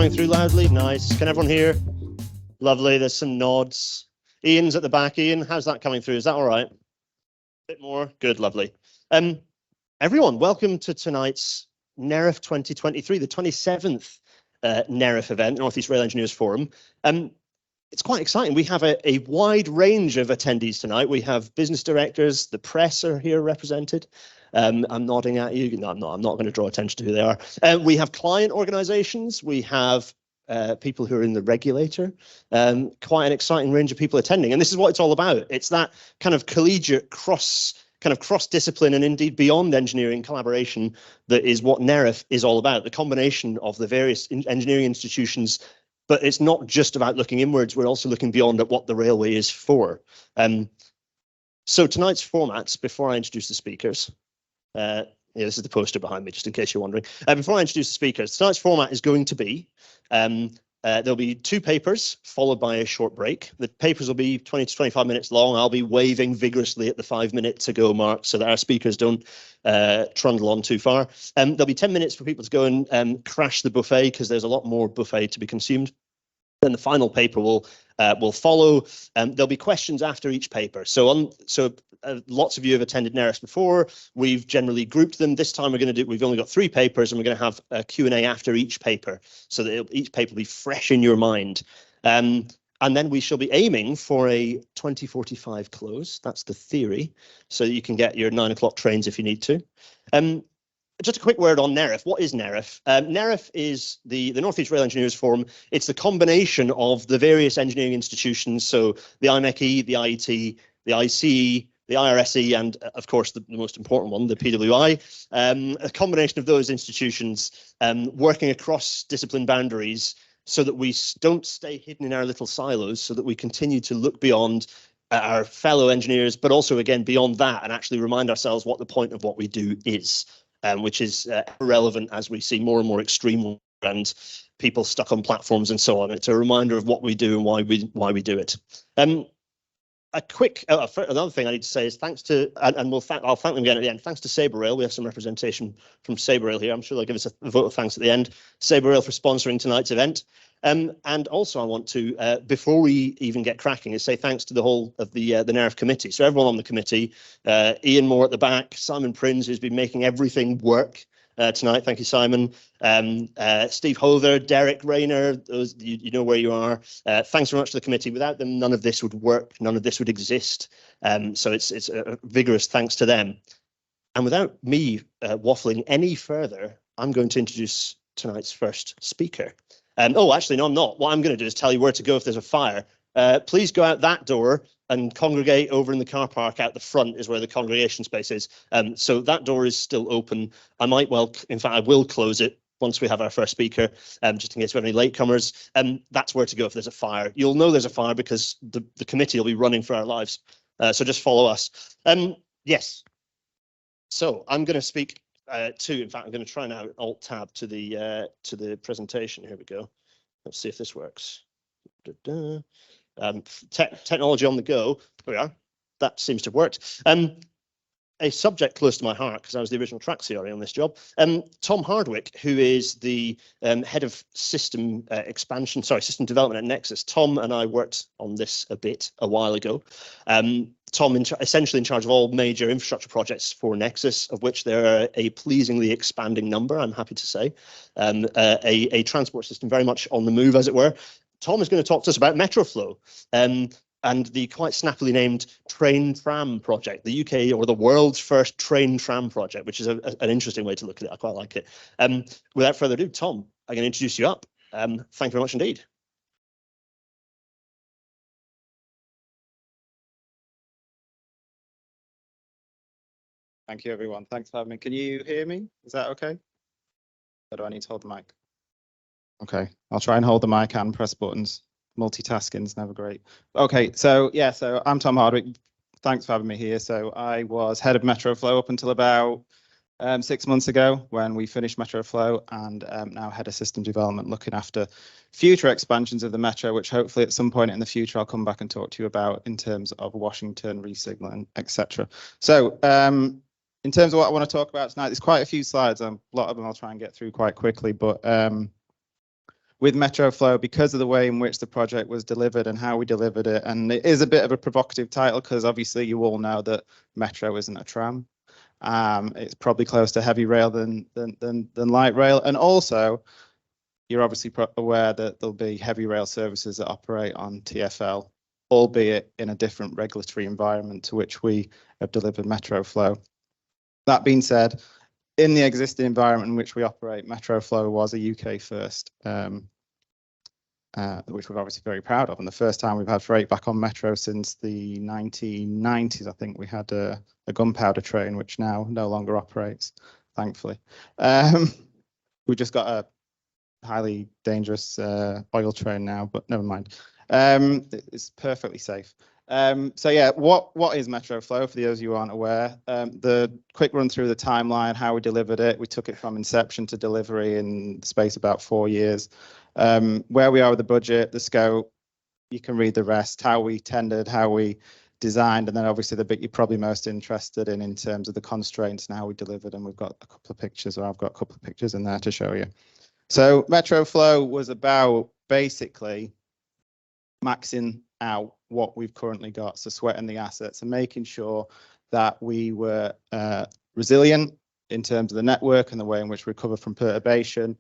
coming through loudly? Nice. Can everyone hear? Lovely. There's some nods. Ian's at the back. Ian, how's that coming through? Is that all right? A bit more? Good, lovely. Everyone, welcome to tonight's NEREF 2023, the 27th NEREF event, North East Rail Engineers Forum. It's quite exciting. We have a wide range of attendees tonight. We have business directors, the press are here represented. I'm nodding at you. No, I'm not going to draw attention to who they are. We have client organizations. We have people who are in the regulator. Quite an exciting range of people attending. And this is what it's all about. It's that kind of collegiate cross-discipline and indeed beyond engineering collaboration that is what NEREF is all about. The combination of the various engineering institutions. But it's not just about looking inwards, we're also looking beyond at what the railway is for. So tonight's formats, before I introduce the speakers, this is the poster behind me, just in case you're wondering. Before I introduce the speakers, tonight's format is going to be, there'll be 2 papers followed by a short break. The papers will be 20 to 25 minutes long. I'll be waving vigorously at the 5-minute to go mark so that our speakers don't trundle on too far. There'll be 10 minutes for people to go and crash the buffet because there's a lot more buffet to be consumed. Then the final paper will follow. There'll be questions after each paper. So lots of you have attended NEREF before. We've generally grouped them. This time we've only got 3 papers and we're going to have a Q&A after each paper so that each paper will be fresh in your mind. And then we shall be aiming for a 2045 close. That's the theory. So that you can get your 9 o'clock trains if you need to. Just a quick word on NEREF. What is NEREF? NEREF is the North East Rail Engineers Forum. It's the combination of the various engineering institutions, so the IMechE, the IET, the ICE, the IRSE, and of course the most important one, the PWI. A combination of those institutions working across discipline boundaries so that we don't stay hidden in our little silos, so that we continue to look beyond our fellow engineers, but also again beyond that and actually remind ourselves what the point of what we do is. Which is irrelevant as we see more and more extreme and people stuck on platforms and so on. It's a reminder of what we do and why we do it. A quick another thing I need to say is thanks to and I'll thank them again at the end. Thanks to Sabre Rail, we have some representation from Sabre Rail here. I'm sure they'll give us a vote of thanks at the end. Sabre Rail for sponsoring tonight's event. And also I want to, before we even get cracking, is say thanks to the whole of the NEREF committee. So everyone on the committee, Ian Moore at the back, Simon Prinz, who's been making everything work tonight. Thank you, Simon. Steve Hother, Derek Rayner, those you know where you are. Thanks very much to the committee. Without them, none of this would work. None of this would exist. So it's a vigorous thanks to them. And without me waffling any further, I'm going to introduce tonight's first speaker. Oh, actually, no, I'm not. What I'm going to do is tell you where to go if there's a fire. Please go out that door and congregate over in the car park out the front is where the congregation space is. So that door is still open. I might well, in fact, I will close it once we have our first speaker, just in case we have any latecomers. That's where to go if there's a fire. You'll know there's a fire because the committee will be running for our lives. So just follow us. Yes. So I'm going to speak in fact, I'm going to try now Alt Tab to the presentation. Here we go. Let's see if this works. Technology on the go. Here we are. That seems to have worked. A subject close to my heart because I was the original track CRA on this job. Tom Hardwick, who is the head of system system development at Nexus. Tom and I worked on this a bit a while ago. Tom essentially in charge of all major infrastructure projects for Nexus, of which there are a pleasingly expanding number, I'm happy to say. A transport system very much on the move, as it were. Tom is going to talk to us about Metroflow. And the quite snappily named Train-Tram project, the UK or the world's first Train-Tram project, which is an interesting way to look at it. I quite like it. Without further ado, Tom, I'm going to introduce you up. Thank you very much indeed. Thank you, everyone. Thanks for having me. Can you hear me? Is that okay? Or do I need to hold the mic? Okay, I'll try and hold the mic and press buttons. Multitasking is never great. Okay, so I'm Tom Hardwick. Thanks for having me here. So I was head of Metroflow up until about 6 months ago when we finished Metroflow, and now head of system development, looking after future expansions of the Metro, which hopefully at some point in the future I'll come back and talk to you about in terms of Washington, resignaling, etc. So in terms of what I want to talk about tonight, there's quite a few slides. A lot of them I'll try and get through quite quickly, but with Metroflow, because of the way in which the project was delivered and how we delivered it. And it is a bit of a provocative title because obviously you all know that Metro isn't a tram. It's probably close to heavy rail than light rail. And also, you're obviously aware that there'll be heavy rail services that operate on TfL, albeit in a different regulatory environment to which we have delivered Metroflow. That being said, in the existing environment in which we operate, Metroflow was a UK first, which we're obviously very proud of. And the first time we've had freight back on Metro since the 1990s, I think we had a gunpowder train, which now no longer operates, thankfully. We just got a highly dangerous oil train now, but never mind. It's perfectly safe. So yeah, what is Metroflow for those of you who aren't aware? The quick run through the timeline, how we delivered it. We took it from inception to delivery in the space about 4 years. Where we are with the budget, the scope, you can read the rest, how we tendered, how we designed, and then obviously the bit you're probably most interested in terms of the constraints and how we delivered. And we've got a couple of pictures, or I've got a couple of pictures in there to show you. So Metroflow was about basically maxing out what we've currently got, so sweating the assets and making sure that we were resilient in terms of the network and the way in which we recover from perturbation.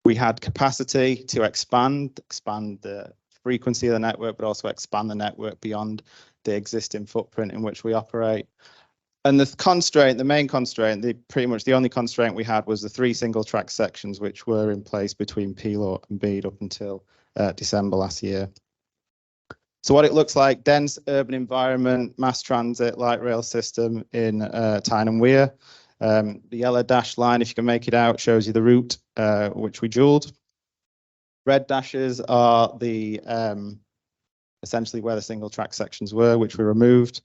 We had capacity to expand the frequency of the network, but also expand the network beyond the existing footprint in which we operate. And the constraint, the main constraint, pretty much the only constraint we had was the 3 single track sections which were in place between Peelot and Bede up until December last year. So what it looks like: dense urban environment, mass transit, light rail system in Tyne and Wear. The yellow dashed line, if you can make it out, shows you the route which we dualed. Red dashes are the essentially where the single track sections were, which we removed.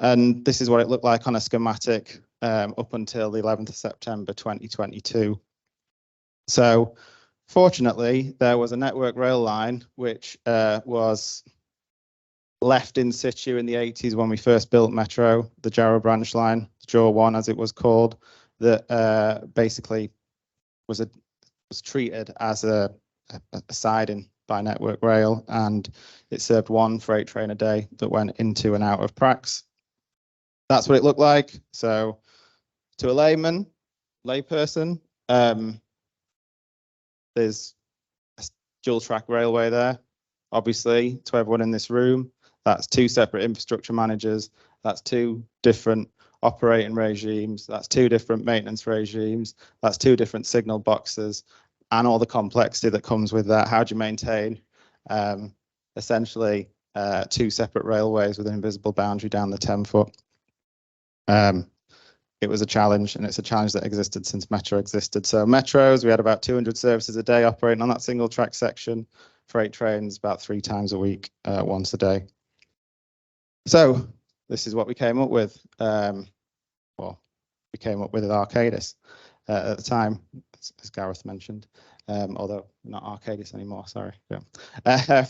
And this is what it looked like on a schematic up until the 11th of September 2022. So fortunately, there was a Network Rail line which was left in situ in the 80s when we first built Metro, the Jarrow branch line, Jaw 1 as it was called, that basically was treated as a siding by Network Rail, and it served 1 freight train a day that went into and out of Prax. That's what it looked like. So to a layperson, there's a dual track railway there. Obviously, to everyone in this room, that's 2 separate infrastructure managers. That's 2 different operating regimes. That's 2 different maintenance regimes. That's 2 different signal boxes, and all the complexity that comes with that. How do you maintain essentially 2 separate railways with an invisible boundary down the 10-foot? It was a challenge, and it's a challenge that existed since Metro existed. So Metros, we had about 200 services a day operating on that single track section. Freight trains about 3 times a week, once a day. So this is what we came up with. Well, we came up with at Arcadis at the time, as Gareth mentioned, although not Arcadis anymore, sorry. Yeah.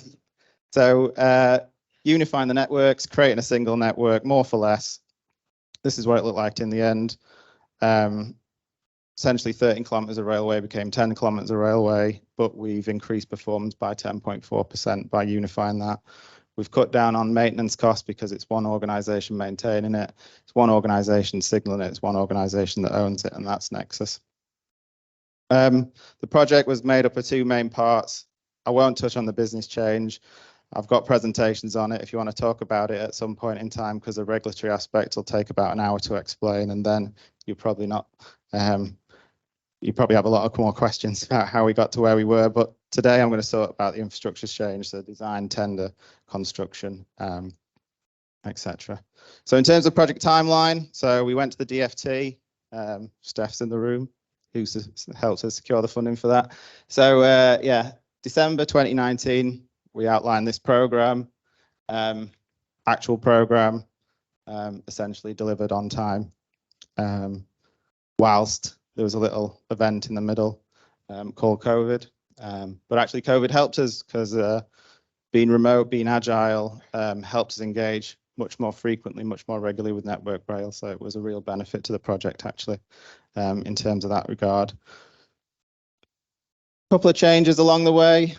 So unifying the networks, creating a single network, more for less. This is what it looked like in the end. Essentially 13 kilometres of railway became 10 kilometres of railway, but we've increased performance by 10.4% by unifying that. We've cut down on maintenance costs because it's one organisation maintaining it. It's one organisation signalling it. It's one organisation that owns it, and that's Nexus. The project was made up of 2 main parts. I won't touch on the business change. I've got presentations on it if you want to talk about it at some point in time, because the regulatory aspect will take about an hour to explain, and then you probably have a lot of more questions about how we got to where we were. But today I'm going to talk about the infrastructure change, the design, tender, construction, etc. So in terms of project timeline, so we went to the DFT. Steph's in the room, who helped us secure the funding for that. So yeah, December 2019. We outlined this program, actual program, essentially delivered on time, whilst there was a little event in the middle called COVID. But actually COVID helped us because being remote, being agile, helped us engage much more frequently, much more regularly with Network Rail. So it was a real benefit to the project actually, in terms of that regard. Couple of changes along the way.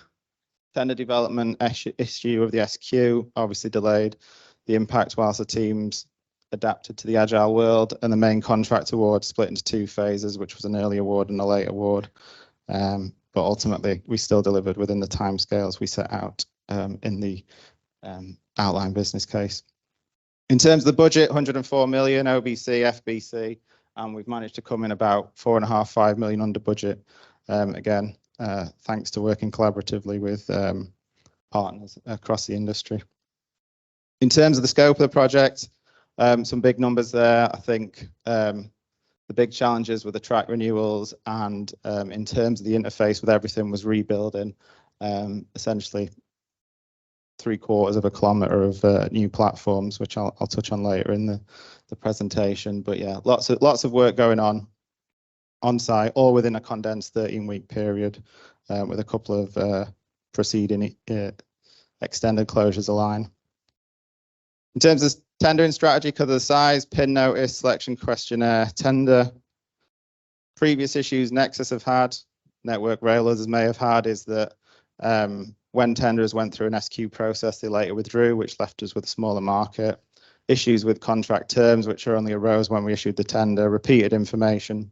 Tender development issue of the SQ obviously delayed the impact whilst the teams adapted to the agile world, and the main contract award split into two phases, which was an early award and a late award. But ultimately, we still delivered within the timescales we set out in the outline business case. In terms of the budget, 104 million OBC, FBC, and we've managed to come in about 4.5 million under budget. Again, thanks to working collaboratively with partners across the industry. In terms of the scope of the project, some big numbers there. I think the big challenges were the track renewals, and in terms of the interface with everything was rebuilding essentially 3/4 of a kilometre of new platforms, which I'll touch on later in the presentation. But yeah, lots of work going on site, all within a condensed 13-week period, with a couple of preceding extended closures aligned. In terms of tendering strategy, because of the size, pin notice, selection questionnaire, tender. Previous issues Nexus have had, Network Rail others may have had, is that when tenders went through an SQ process, they later withdrew, which left us with a smaller market. Issues with contract terms, which are only arose when we issued the tender, repeated information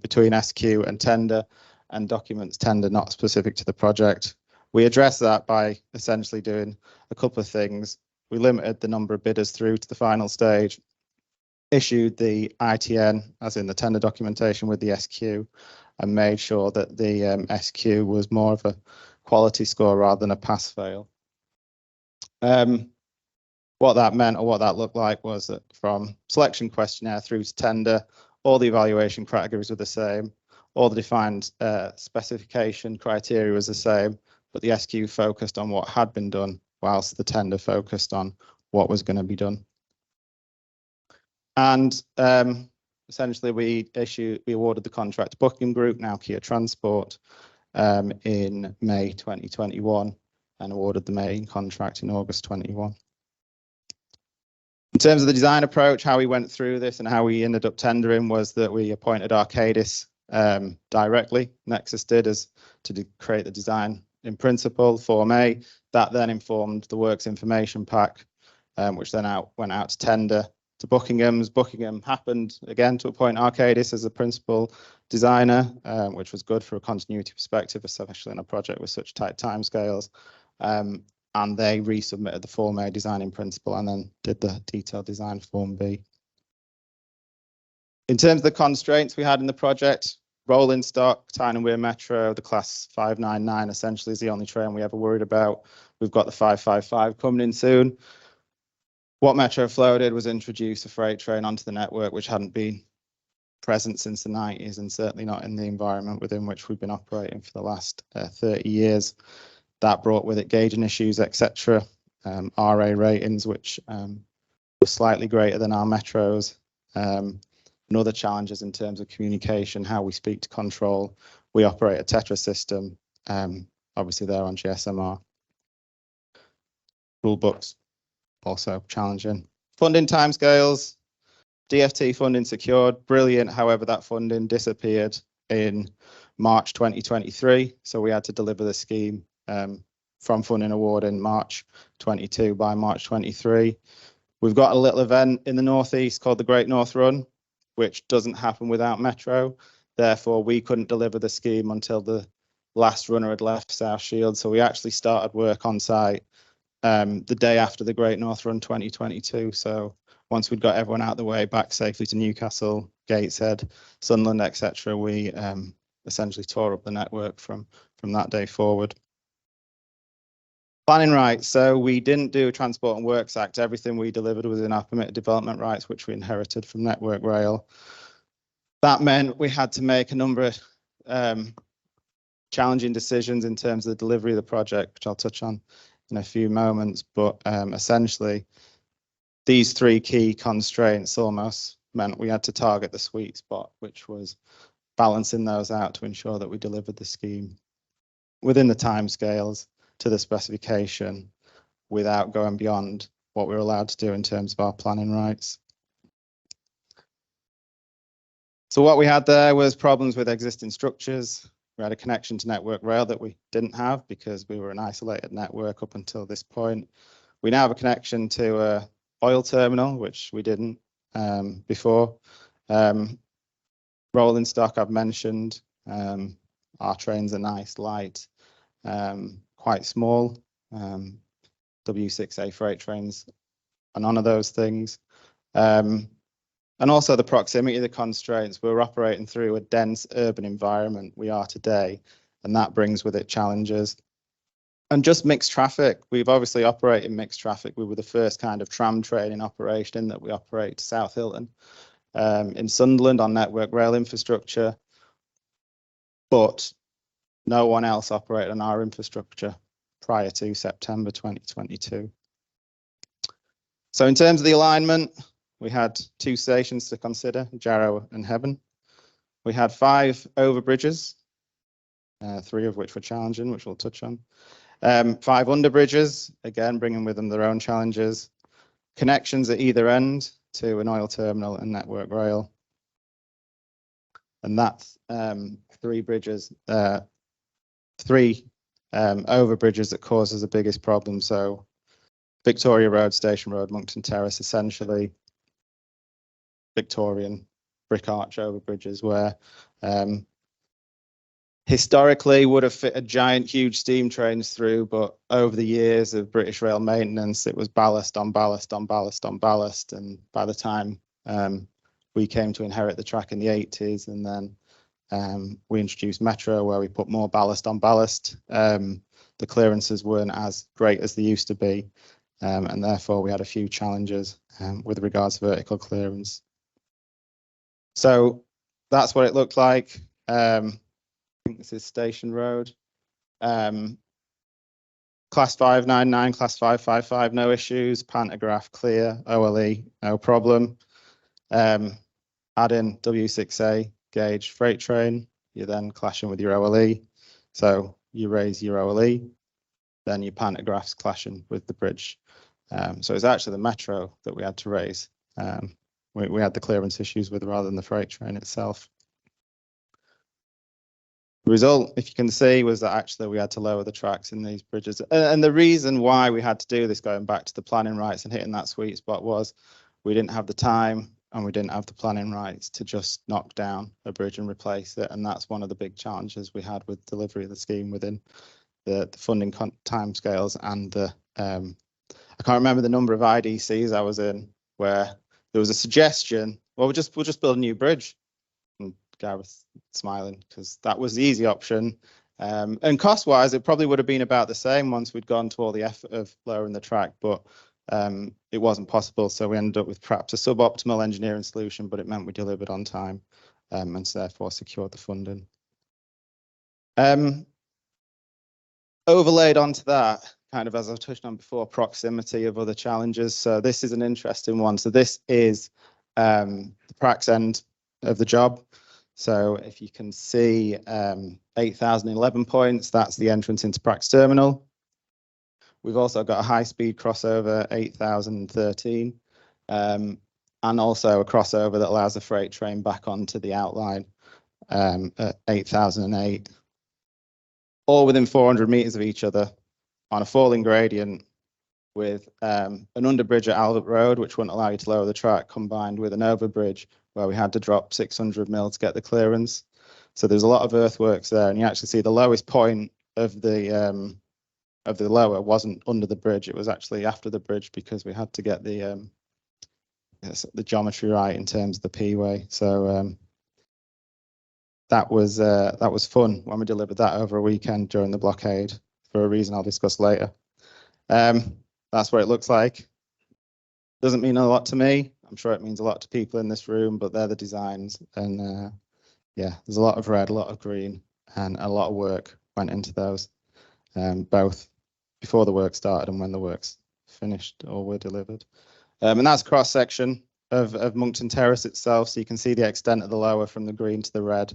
between SQ and tender, and documents tender not specific to the project. We addressed that by essentially doing a couple of things. We limited the number of bidders through to the final stage, issued the ITN, as in the tender documentation, with the SQ, and made sure that the SQ was more of a quality score rather than a pass-fail. What that meant, or what that looked like, was that from selection questionnaire through to tender, all the evaluation categories were the same, all the defined specification criteria was the same, but the SQ focused on what had been done, whilst the tender focused on what was going to be done. And essentially, we awarded the contract to Buckingham Group, now Kia Transport, in May 2021, and awarded the main contract in August 21. In terms of the design approach, how we went through this and how we ended up tendering was that we appointed Arcadis directly. Nexus did, as to create the design in principle, Form A. That then informed the works information pack, which then went out to tender to Buckingham's. Buckingham happened again to appoint Arcadis as the principal designer, which was good for a continuity perspective, especially in a project with such tight timescales. And they resubmitted the Form A design in principle and then did the detailed design Form B. In terms of the constraints we had in the project, rolling stock, Tyne and Wear Metro, the class 599 essentially is the only train we ever worried about. We've got the 555 coming in soon. What Metro floated was introduce a freight train onto the network, which hadn't been present since the 90s, and certainly not in the environment within which we've been operating for the last 30 years. That brought with it gauging issues, etc. RA ratings, which were slightly greater than our Metros. And other challenges in terms of communication, how we speak to control. We operate a Tetra system, obviously they're on GSMR. Rule books, also challenging. Funding timescales, DFT funding secured, brilliant. However, that funding disappeared in March 2023. So we had to deliver the scheme from funding award in March 22 by March 23. We've got a little event in the Northeast called the Great North Run, which doesn't happen without Metro. Therefore, we couldn't deliver the scheme until the last runner had left South Shield. So we actually started work on site the day after the Great North Run 2022. So once we'd got everyone out of the way, back safely to Newcastle, Gateshead, Sunderland, etc., we essentially tore up the network from that day forward. Planning rights. So we didn't do a Transport and Works Act. Everything we delivered was in our permitted development rights, which we inherited from Network Rail. That meant we had to make a number of challenging decisions in terms of the delivery of the project, which I'll touch on in a few moments. But essentially, these three key constraints almost meant we had to target the sweet spot, which was balancing those out to ensure that we delivered the scheme within the timescales to the specification without going beyond what we're allowed to do in terms of our planning rights. So what we had there was problems with existing structures, We had a connection to Network Rail that we didn't have because we were an isolated network up until this point. We now have a connection to a oil terminal, which we didn't before. Rolling stock I've mentioned. Our trains are nice, light, quite small. W6A freight trains are none of those things. And also the proximity, the constraints. We're operating through a dense urban environment we are today, and that brings with it challenges. And just mixed traffic. We've obviously operated mixed traffic. We were the first kind of tram train in operation that we operate to South Hilton in Sunderland on Network Rail infrastructure, but no one else operated on our infrastructure prior to September 2022. So in terms of the alignment, we had 2 stations to consider, Jarrow and Heaven. We had 5 overbridges, 3 of which were challenging, which we'll touch on. 5 underbridges, again, bringing with them their own challenges. Connections at either end to an oil terminal and Network Rail. And that's 3 bridges, 3 overbridges that causes the biggest problem. So Victoria Road, Station Road, Monkton Terrace, essentially Victorian brick arch overbridges where historically would have fit a giant, huge steam trains through, but over the years of British Rail maintenance, it was ballast on ballast on ballast on ballast. And by the time we came to inherit the track in the 80s, and then we introduced Metro, where we put more ballast on ballast, the clearances weren't as great as they used to be. And therefore, we had a few challenges with regards to vertical clearance. So that's what it looked like. I think this is Station Road. Class 599, Class 555, no issues. Pantograph clear, OLE, no problem. Add in W6A gauge freight train, you're then clashing with your OLE. So you raise your OLE, then your pantographs clashing with the bridge. So it's actually the Metro that we had to raise. We had the clearance issues with rather than the freight train itself. The result, if you can see, was that actually we had to lower the tracks in these bridges. And the reason why we had to do this, going back to the planning rights and hitting that sweet spot, was we didn't have the time and we didn't have the planning rights to just knock down a bridge and replace it. And that's one of the big challenges we had with delivery of the scheme within the funding timescales and the I can't remember the number of IDCs I was in where there was a suggestion, well, we'll just build a new bridge. And Gareth smiling, because that was the easy option. And cost-wise, it probably would have been about the same once we'd gone to all the effort of lowering the track, but it wasn't possible. So we ended up with perhaps a suboptimal engineering solution, but it meant we delivered on time and so therefore secured the funding. Overlaid onto that, kind of as I touched on before, proximity of other challenges. So this is an interesting one. So this is the pracs end of the job. So if you can see 8,011 points, that's the entrance into pracs terminal. We've also got a high-speed crossover, 8,013, and also a crossover that allows the freight train back onto the outline at 8,008. All within 400 meters of each other on a falling gradient with an underbridge at Albert Road, which wouldn't allow you to lower the track, combined with an overbridge where we had to drop 600 mil to get the clearance. So there's a lot of earthworks there, and you actually see the lowest point of the lower wasn't under the bridge; it was actually after the bridge because we had to get the geometry right in terms of the P-way. So that was fun when we delivered that over a weekend during the blockade for a reason I'll discuss later. That's what it looks like. Doesn't mean a lot to me. I'm sure it means a lot to people in this room, but they're the designs. And yeah, there's a lot of red, a lot of green, and a lot of work went into those, both before the work started and when the work's finished or were delivered. And that's cross section of Monkton Terrace itself. So you can see the extent of the lower from the green to the red.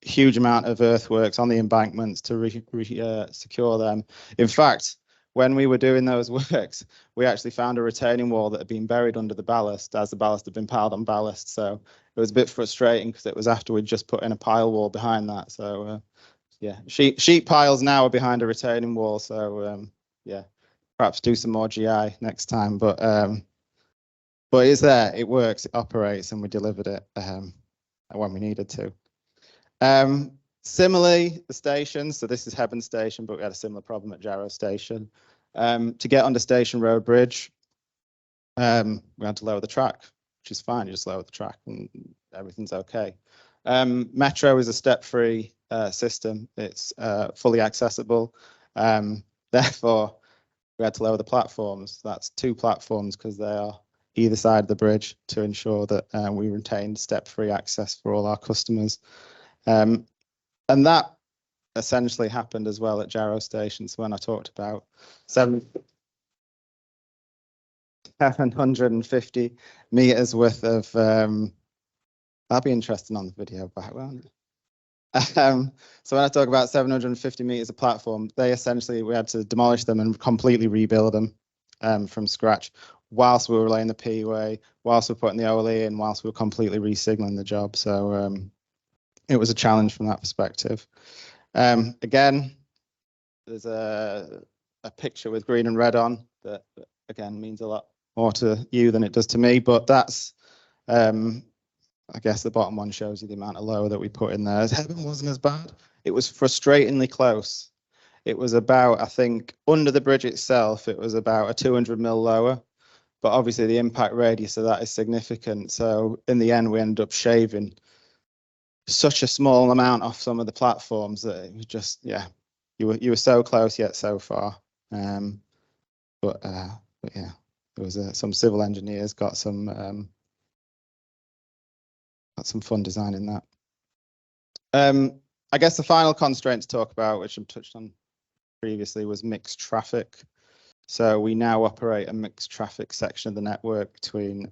Huge amount of earthworks on the embankments to secure them. In fact, when we were doing those works, we actually found a retaining wall that had been buried under the ballast as the ballast had been piled on ballast. So it was a bit frustrating because it was after we'd just put in a pile wall behind that. So yeah, sheet piles now are behind a retaining wall. So yeah, perhaps do some more GI next time. But it's there, it works, it operates, and we delivered it when we needed to. Similarly, the stations, so this is Hebburn Station, but we had a similar problem at Jarrow Station. To get onto Station Road Bridge, we had to lower the track, which is fine, you just lower the track and everything's okay. Metro is a step-free system, it's fully accessible, therefore we had to lower the platforms. That's 2 platforms because they are either side of the bridge to ensure that we retained step-free access for all our customers. And that essentially happened as well at Jarrow Station. So when I talked about 750 meters worth of, that'll be interesting on the video back, won't it? So when I talk about 750 meters of platform, we had to demolish them and completely rebuild them from scratch, whilst we were laying the P-way, whilst we were putting the OLE in, whilst we were completely re-signaling the job. So it was a challenge from that perspective. Again, there's a picture with green and red on that again means a lot more to you than it does to me, but that's I guess the bottom one shows you the amount of lower that we put in there. Hebburn wasn't as bad. It was frustratingly close. It was about, I think, under the bridge itself, it was about a 200 mil lower, but obviously the impact radius of that is significant. So in the end, we ended up shaving such a small amount off some of the platforms that it was just, yeah, you were so close yet so far. But yeah, there was some civil engineers got some fun designing that. I guess the final constraint to talk about, which I've touched on previously, was mixed traffic. So we now operate a mixed traffic section of the network between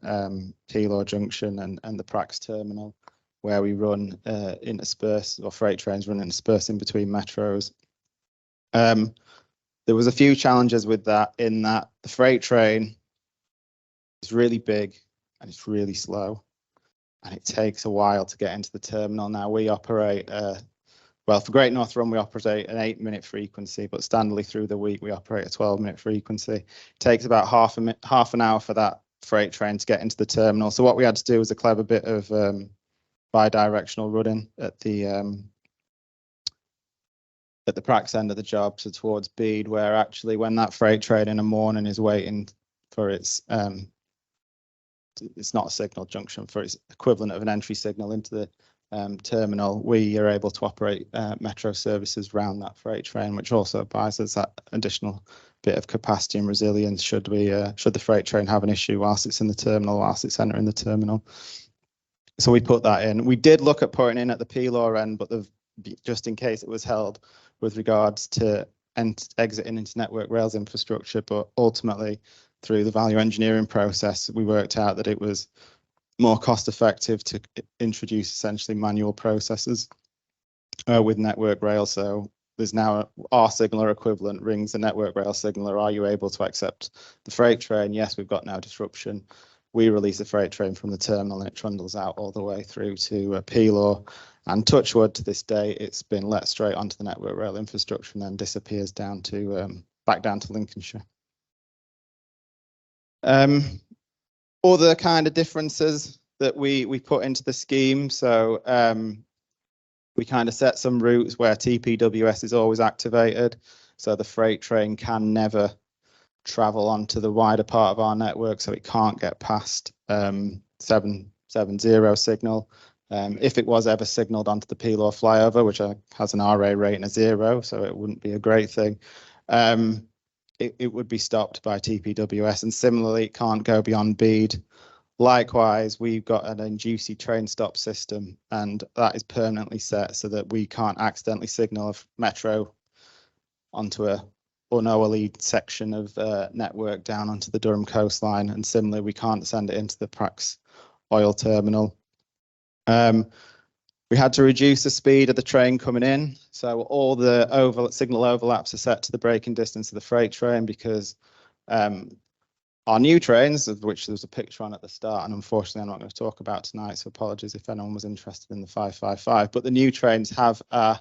Keilor Junction and the Prax terminal, where we run intersperse, or freight trains run intersperse in between metros. There was a few challenges with that, in that the freight train is really big and it's really slow, and it takes a while to get into the terminal. Now we operate, well, for Great North Run, we operate an 8-minute frequency, but standardly through the week, we operate a 12-minute frequency. It takes about half an hour for that freight train to get into the terminal. So what we had to do was a clever bit of bi-directional running at the Prax end of the job, so towards Bede, where actually when that freight train in the morning is waiting for its not a signal junction, for its equivalent of an entry signal into the terminal, we are able to operate metro services around that freight train, which also buys us that additional bit of capacity and resilience should the freight train have an issue whilst it's in the terminal, whilst it's entering the terminal. So we put that in. We did look at putting in at the P-law end, but just in case it was held with regards to exiting into network rails infrastructure, but ultimately through the value engineering process, we worked out that it was more cost effective to introduce essentially manual processes with network rail. So there's now our signaler equivalent rings the network rail signaler. Are you able to accept the freight train? Yes, we've got now disruption. We release the freight train from the terminal and it trundles out all the way through to P-law. And touch wood, to this day, it's been let straight onto the network rail infrastructure and then disappears down to back down to Lincolnshire. Other kind of differences that we put into the scheme. So we kind of set some routes where TPWS is always activated. So the freight train can never travel onto the wider part of our network, so it can't get past 770 signal. If it was ever signaled onto the P-law flyover, which has an RA rating of 0, so it wouldn't be a great thing, it would be stopped by TPWS, and similarly, it can't go beyond Bede. Likewise, we've got an inducee train stop system, and that is permanently set so that we can't accidentally signal a metro onto a un-OLE section of network down onto the Durham coastline, and similarly, we can't send it into the Prax oil terminal. We had to reduce the speed of the train coming in. So all the signal overlaps are set to the braking distance of the freight train because our new trains, of which there's a picture on at the start, and unfortunately I'm not going to talk about tonight, so apologies if anyone was interested in the 555, but the new trains have a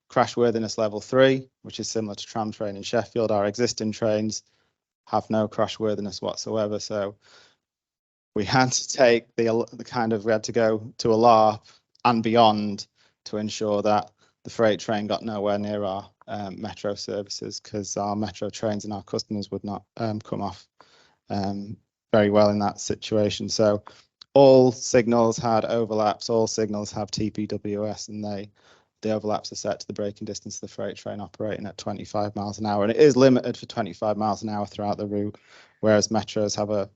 crashworthiness level 3, which is similar to tram train in Sheffield. Our existing trains have no crashworthiness whatsoever, so we had to take we had to go to a LARP and beyond to ensure that the freight train got nowhere near our metro services, because our metro trains and our customers would not come off very well in that situation. So all signals had overlaps, all signals have TPWS, and the overlaps are set to the braking distance of the freight train operating at 25 miles an hour, and it is limited for 25 miles an hour throughout the route, whereas metros have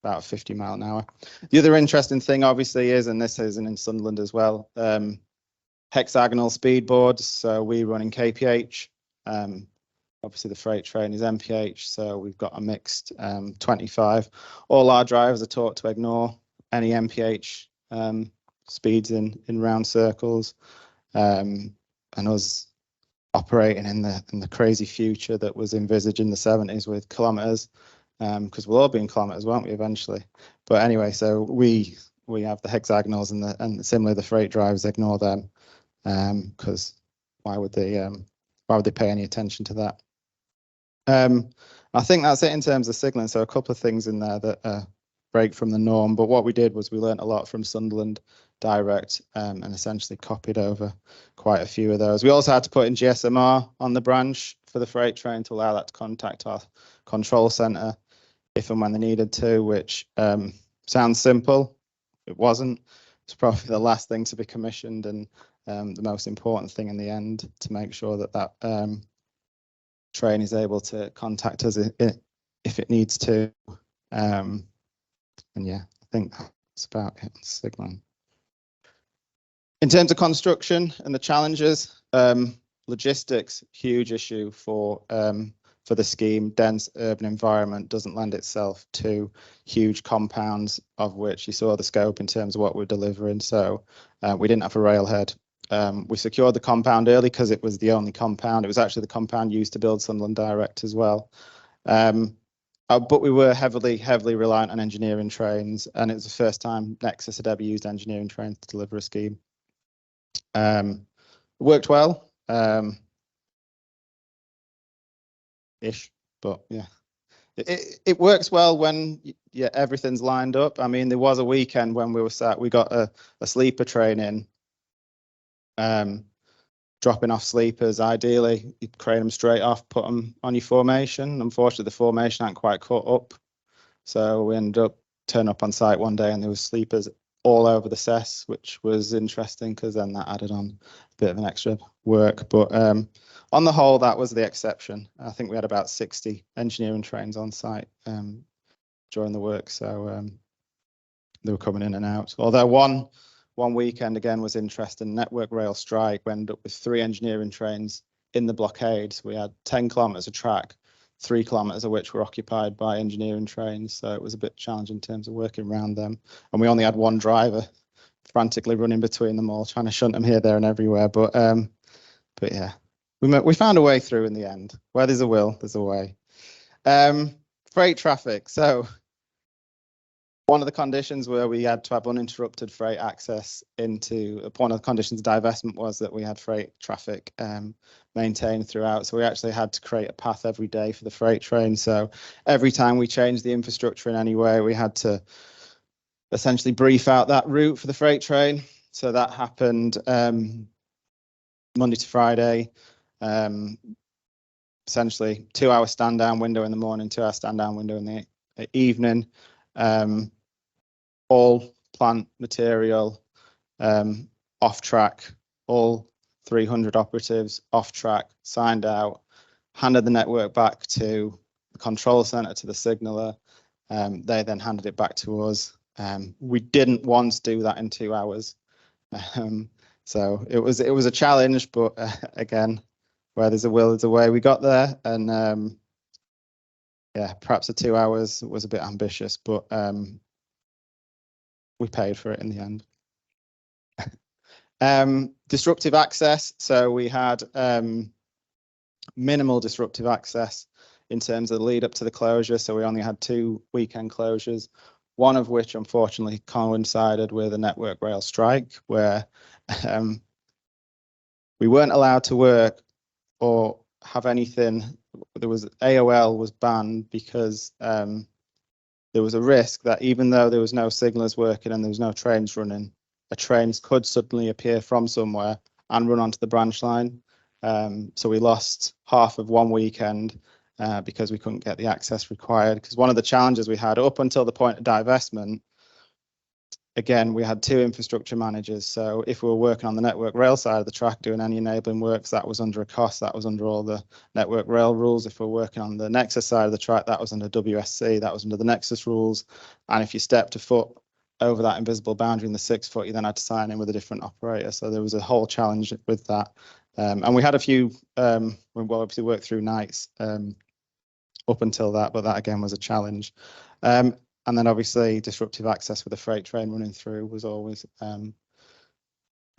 about 50 mile an hour. The other interesting thing obviously is, and this is in Sunderland as well, hexagonal speed boards. So we run in kph. Obviously the freight train is mph, so we've got a mixed 25. All our drivers are taught to ignore any mph speeds in round circles, and us operating in the crazy future that was envisaged in the 70s with kilometers, because we'll all be in kilometers, won't we, eventually? But anyway, so we have the hexagonals, and similarly the freight drivers ignore them, because why would they pay any attention to that? I think that's it in terms of signalling. So a couple of things in there that break from the norm, but what we did was we learned a lot from Sunderland Direct, and essentially copied over quite a few of those. We also had to put in GSMR on the branch for the freight train to allow that to contact our control center if and when they needed to, which sounds simple. It wasn't. It's probably the last thing to be commissioned, and the most important thing in the end, to make sure that train is able to contact us if it needs to. And yeah, I think that's about it on signaling. In terms of construction and the challenges, logistics, huge issue for the scheme. Dense urban environment doesn't lend itself to huge compounds, of which you saw the scope in terms of what we're delivering. So we didn't have a railhead. We secured the compound early because it was the only compound. It was actually the compound used to build Sunderland Direct as well. But we were heavily reliant on engineering trains, and it was the first time Nexus had ever used engineering trains to deliver a scheme. It worked well, ish, but yeah. It works well when everything's lined up. I mean, there was a weekend when we got a sleeper train in, dropping off sleepers. Ideally, you'd crane them straight off, put them on your formation. Unfortunately, the formation hadn't quite caught up, so we ended up turning up on site one day and there was sleepers all over the cess, which was interesting because then that added on a bit of an extra work. But on the whole, that was the exception. I think we had about 60 engineering trains on site during the work, so they were coming in and out. Although one weekend again was interesting. Network Rail strike. We ended up with 3 engineering trains in the blockade. So we had 10 kilometres of track, 3 kilometres of which were occupied by engineering trains. So it was a bit challenging in terms of working around them. And we only had one driver frantically running between them all, trying to shunt them here, there, and everywhere. But yeah, we found a way through in the end. Where there's a will, there's a way. Freight traffic. So one of the conditions where we had to have uninterrupted freight access into, one of the conditions of divestment was that we had freight traffic maintained throughout. So we actually had to create a path every day for the freight train. So every time we changed the infrastructure in any way, we had to essentially brief out that route for the freight train. So that happened Monday to Friday. Essentially 2-hour stand down window in the morning, 2-hour stand down window in the evening. All plant material off track, all 300 operatives off track, signed out, handed the network back to the control center, to the signaller. They then handed it back to us. We didn't once do that in 2 hours. So it was a challenge, but again, where there's a will, there's a way. We got there, and yeah, perhaps the 2 hours was a bit ambitious, but we paid for it in the end. Disruptive access. So we had minimal disruptive access in terms of the lead up to the closure. So we only had 2 weekend closures, one of which unfortunately coincided with a Network Rail strike where we weren't allowed to work or have anything. There was AOL was banned because there was a risk that even though there was no signallers working and there was no trains running, a train could suddenly appear from somewhere and run onto the branch line. So we lost half of one weekend because we couldn't get the access required. Because one of the challenges we had up until the point of divestment, again, we had 2 infrastructure managers. So if we were working on the Network Rail side of the track doing any enabling works, that was under a cost, that was under all the Network Rail rules. If we're working on the Nexus side of the track, that was under WSC, that was under the Nexus rules. And if you stepped a foot over that invisible boundary in the 6 foot, you then had to sign in with a different operator. So there was a whole challenge with that. And we had a few, we obviously worked through nights up until that, but that again was a challenge. And then obviously disruptive access with a freight train running through was always going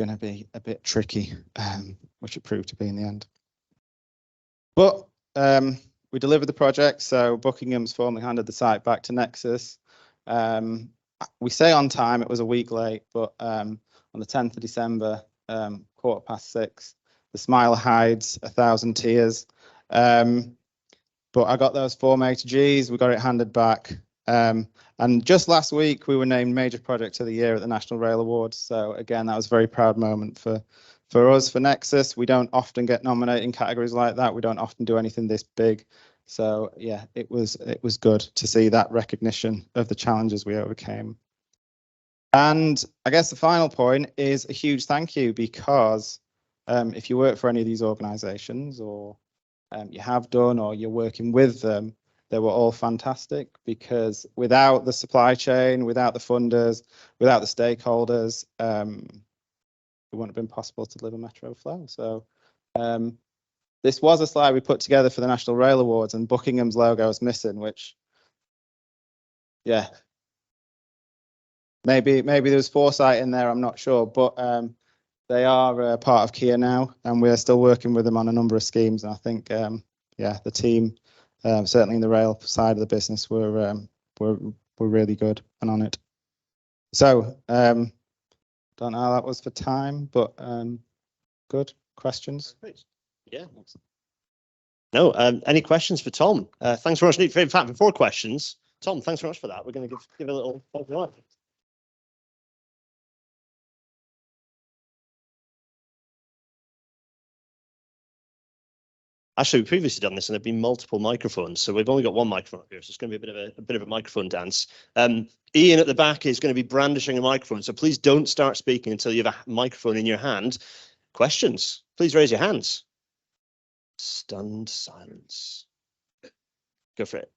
to be a bit tricky, which it proved to be in the end. But we delivered the project. So Buckingham's formally handed the site back to Nexus. We say on time, it was a week late, but on the 10th of December, 6:15, the smile hides 1,000 tears. But I got those 4 Gs, we got it handed back. And just last week, we were named Major Project of the Year at the National Rail Awards. So again, that was a very proud moment for us, for Nexus. We don't often get nominated in categories like that. We don't often do anything this big. So yeah, it was good to see that recognition of the challenges we overcame. And I guess the final point is a huge thank you, because if you work for any of these organisations, or you have done, or you're working with them, they were all fantastic, because without the supply chain, without the funders, without the stakeholders, it wouldn't have been possible to deliver Metro Flow. So this was a slide we put together for the National Rail Awards, and Buckingham's logo is missing, which, yeah, maybe there was foresight in there, I'm not sure, but they are part of Kia now, and we're still working with them on a number of schemes. And I think, yeah, the team, certainly in the rail side of the business, were really good and on it. So don't know how that was for time, but good questions. Yeah. No, any questions for Tom? Thanks very much. In fact, before questions, Tom, thanks very much for that. We're going to give a little. Actually, we've previously done this and there've been multiple microphones, so we've only got one microphone up here, so it's going to be a bit of a microphone dance. Ian at the back is going to be brandishing a microphone, so please don't start speaking until you have a microphone in your hand. Questions? Please raise your hands. Stunned silence. Go for it.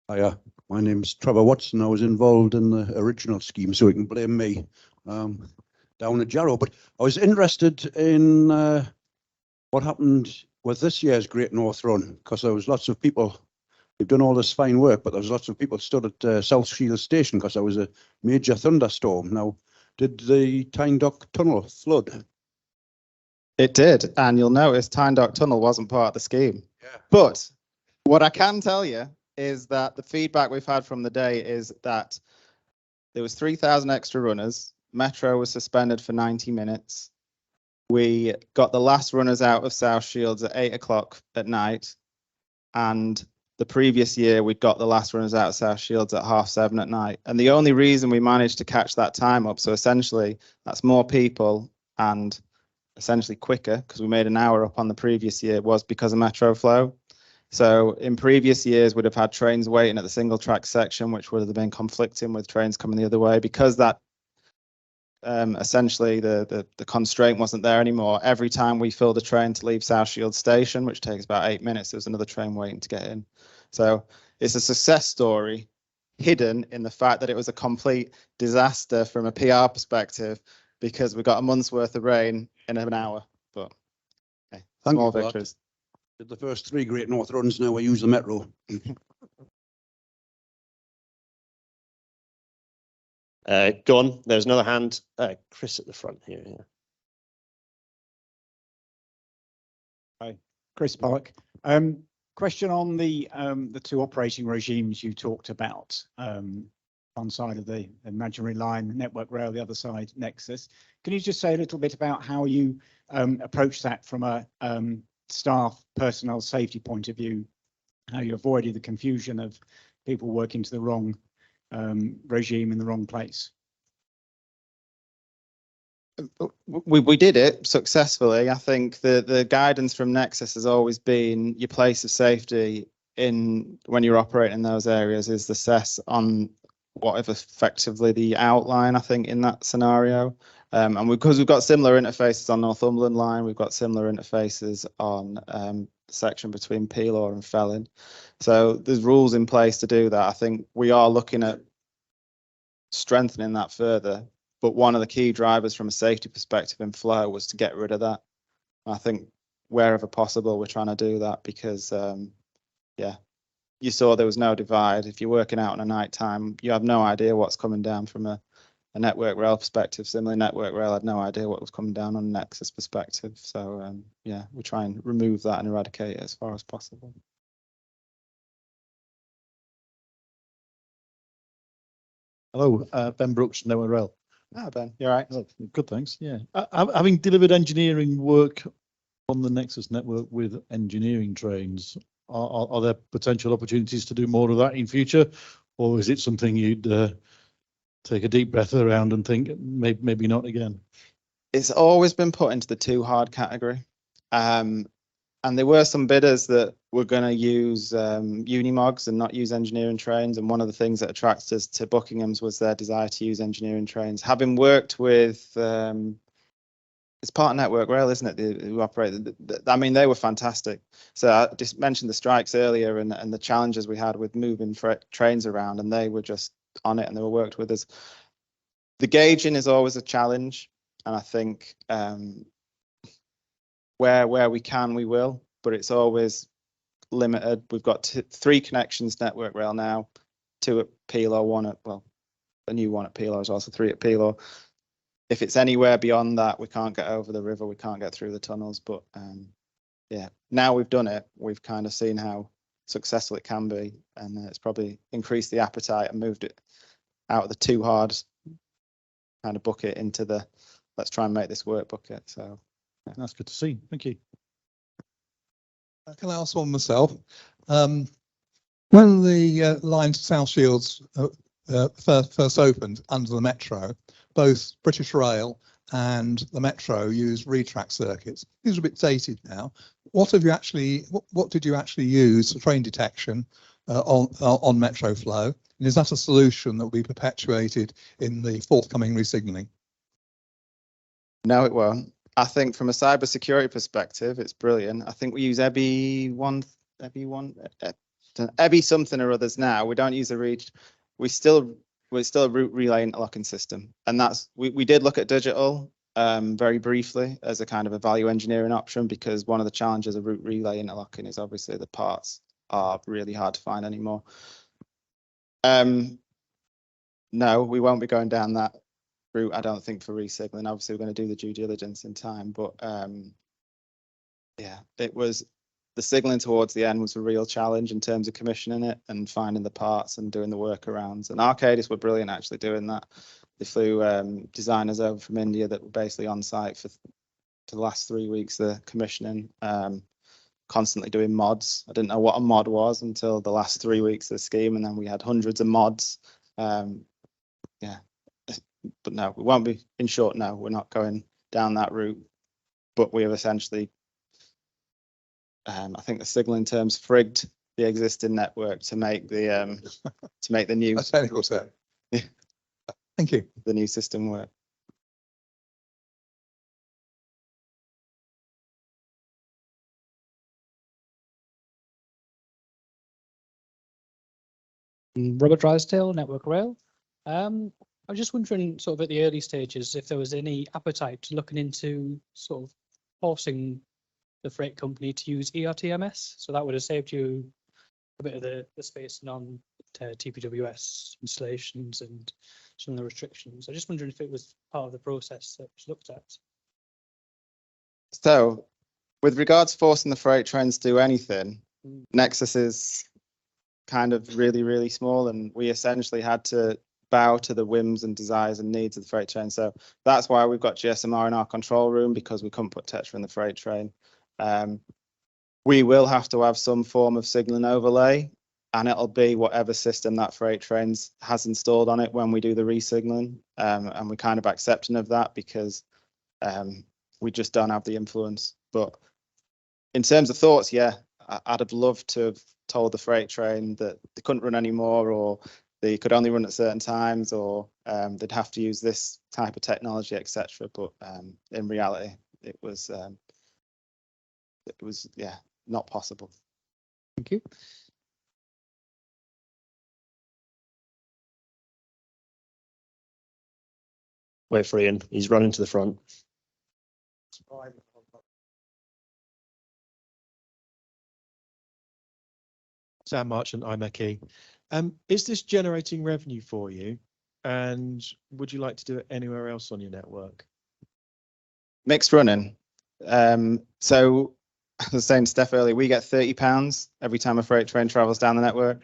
Hiya, my name's Trevor Watson. I was involved in the original scheme, so you can blame me down at Jarrow. But I was interested in what happened with this year's Great North Run, because there was lots of people. You've done all this fine work, but there was lots of people stood at South Shield Station because there was a major thunderstorm. Now, did the Tyne-Dock Tunnel flood? It did, and you'll notice Tyne-Dock Tunnel wasn't part of the scheme. Yeah. But what I can tell you is that the feedback we've had from the day is that there was 3,000 extra runners. Metro was suspended for 90 minutes. We got the last runners out of South Shields at 8 o'clock at night, and the previous year we'd got the last runners out of South Shields at 7:30 at night. And the only reason we managed to catch that time up, so essentially that's more people and essentially quicker, because we made an hour up on the previous year, was because of Metro Flow. So in previous years, we'd have had trains waiting at the single track section, which would have been conflicting with trains coming the other way. Because that essentially the constraint wasn't there anymore, every time we filled a train to leave South Shield Station, which takes about 8 minutes, there was another train waiting to get in. So it's a success story hidden in the fact that it was a complete disaster from a PR perspective, because we got a month's worth of rain in an hour. But okay, small victories. Did the first 3 Great North Runs, now we use the Metro. Go on. There's another hand. Chris at the front here. Yeah. Hi, Chris Pollock. Question on the two operating regimes you talked about. One side of the imaginary line, Network Rail, the other side, Nexus. Can you just say a little bit about how you approach that from a staff personnel safety point of view, how you avoided the confusion of people working to the wrong regime in the wrong place? We did it successfully. I think the guidance from Nexus has always been your place of safety in when you're operating in those areas is the CES on whatever effectively the outline, I think, in that scenario. And because we've got similar interfaces on Northumberland line, we've got similar interfaces on the section between Peelaw and Felling. So there's rules in place to do that. I think we are looking at strengthening that further. But one of the key drivers from a safety perspective in flow was to get rid of that. I think wherever possible, we're trying to do that because, yeah, you saw there was no divide. If you're working out on a night time, you have no idea what's coming down from a Network Rail perspective. Similarly, Network Rail had no idea what was coming down on a Nexus perspective. So, yeah, we try and remove that and eradicate it as far as possible. Hello, Ben Brooks, Network Rail. Ah, Ben, you're right. Oh, good, thanks. Yeah, having delivered engineering work on the Nexus network with engineering trains, are there potential opportunities to do more of that in future, or is it something you'd take a deep breath around and think maybe not again? It's always been put into the too hard category. And there were some bidders that were going to use Unimogs and not use engineering trains. And one of the things that attracted us to Buckingham's was their desire to use engineering trains. Having worked with, it's part of Network Rail, isn't it? Who operate. I mean, they were fantastic. So I just mentioned the strikes earlier and the challenges we had with moving trains around, and they were just on it and they were worked with us. The gauging is always a challenge, and I think where we can, we will, but it's always limited. We've got 3 connections Network Rail now, 2 at Peelaw, 1 at, well, a new one at Peelaw is also 3 at Peelaw. If it's anywhere beyond that, we can't get over the river, we can't get through the tunnels, but yeah, now we've done it, we've kind of seen how successful it can be, and it's probably increased the appetite and moved it out of the too hard kind of bucket into the let's try and make this work bucket. So yeah. That's good to see. Thank you. Can I ask one myself? When the line to South Shields first opened under the Metro, both British Rail and the Metro use retrack circuits. These are a bit dated now. What did you actually use for train detection on Metro flow? And is that a solution that will be perpetuated in the forthcoming resignaling? No, it won't. I think from a cybersecurity perspective, it's brilliant. I think we use EBI something or others now. We don't use a reach. We're still a route relay interlocking system, and that's we did look at digital very briefly as a kind of a value engineering option, because one of the challenges of route relay interlocking is obviously the parts are really hard to find anymore. No, we won't be going down that route, I don't think, for resignaling. Obviously, we're going to do the due diligence in time, but yeah, it was the signaling towards the end was a real challenge in terms of commissioning it and finding the parts and doing the workarounds. And Arcadis were brilliant actually doing that. They flew designers over from India that were basically on site for the last 3 weeks of the commissioning, constantly doing mods. I didn't know what a mod was until the last 3 weeks of the scheme, and then we had hundreds of mods. Yeah. But no, we won't be, in short, no, we're not going down that route. But we have essentially, I think the signaling terms frigged the existing network to make the new A technical term. Yeah. Thank you. The new system work. Robert Drysdale, Network Rail. I was just wondering, sort of at the early stages, if there was any appetite to looking into sort of forcing the freight company to use ERTMS. So that would have saved you a bit of the space on TPWS installations and some of the restrictions. I just wondering if it was part of the process that was looked at. So with regards to forcing the freight trains to do anything, Nexus is kind of really, really small, and we essentially had to bow to the whims and desires and needs of the freight train. So that's why we've got GSMR in our control room, because we couldn't put Tetra in the freight train. We will have to have some form of signalling overlay, and it'll be whatever system that freight trains has installed on it when we do the re-signalling. And we're kind of accepting of that because we just don't have the influence. But in terms of thoughts, yeah, I'd have loved to have told the freight train that they couldn't run anymore, or they could only run at certain times, or they'd have to use this type of technology, etc. But in reality, it was yeah, not possible. Thank you. Wait for Ian. He's running to the front. Sam Marchant, IMechE. Is this generating revenue for you? And would you like to do it anywhere else on your network? Mixed running. So I was saying to Steph earlier, we get £30 every time a freight train travels down the network.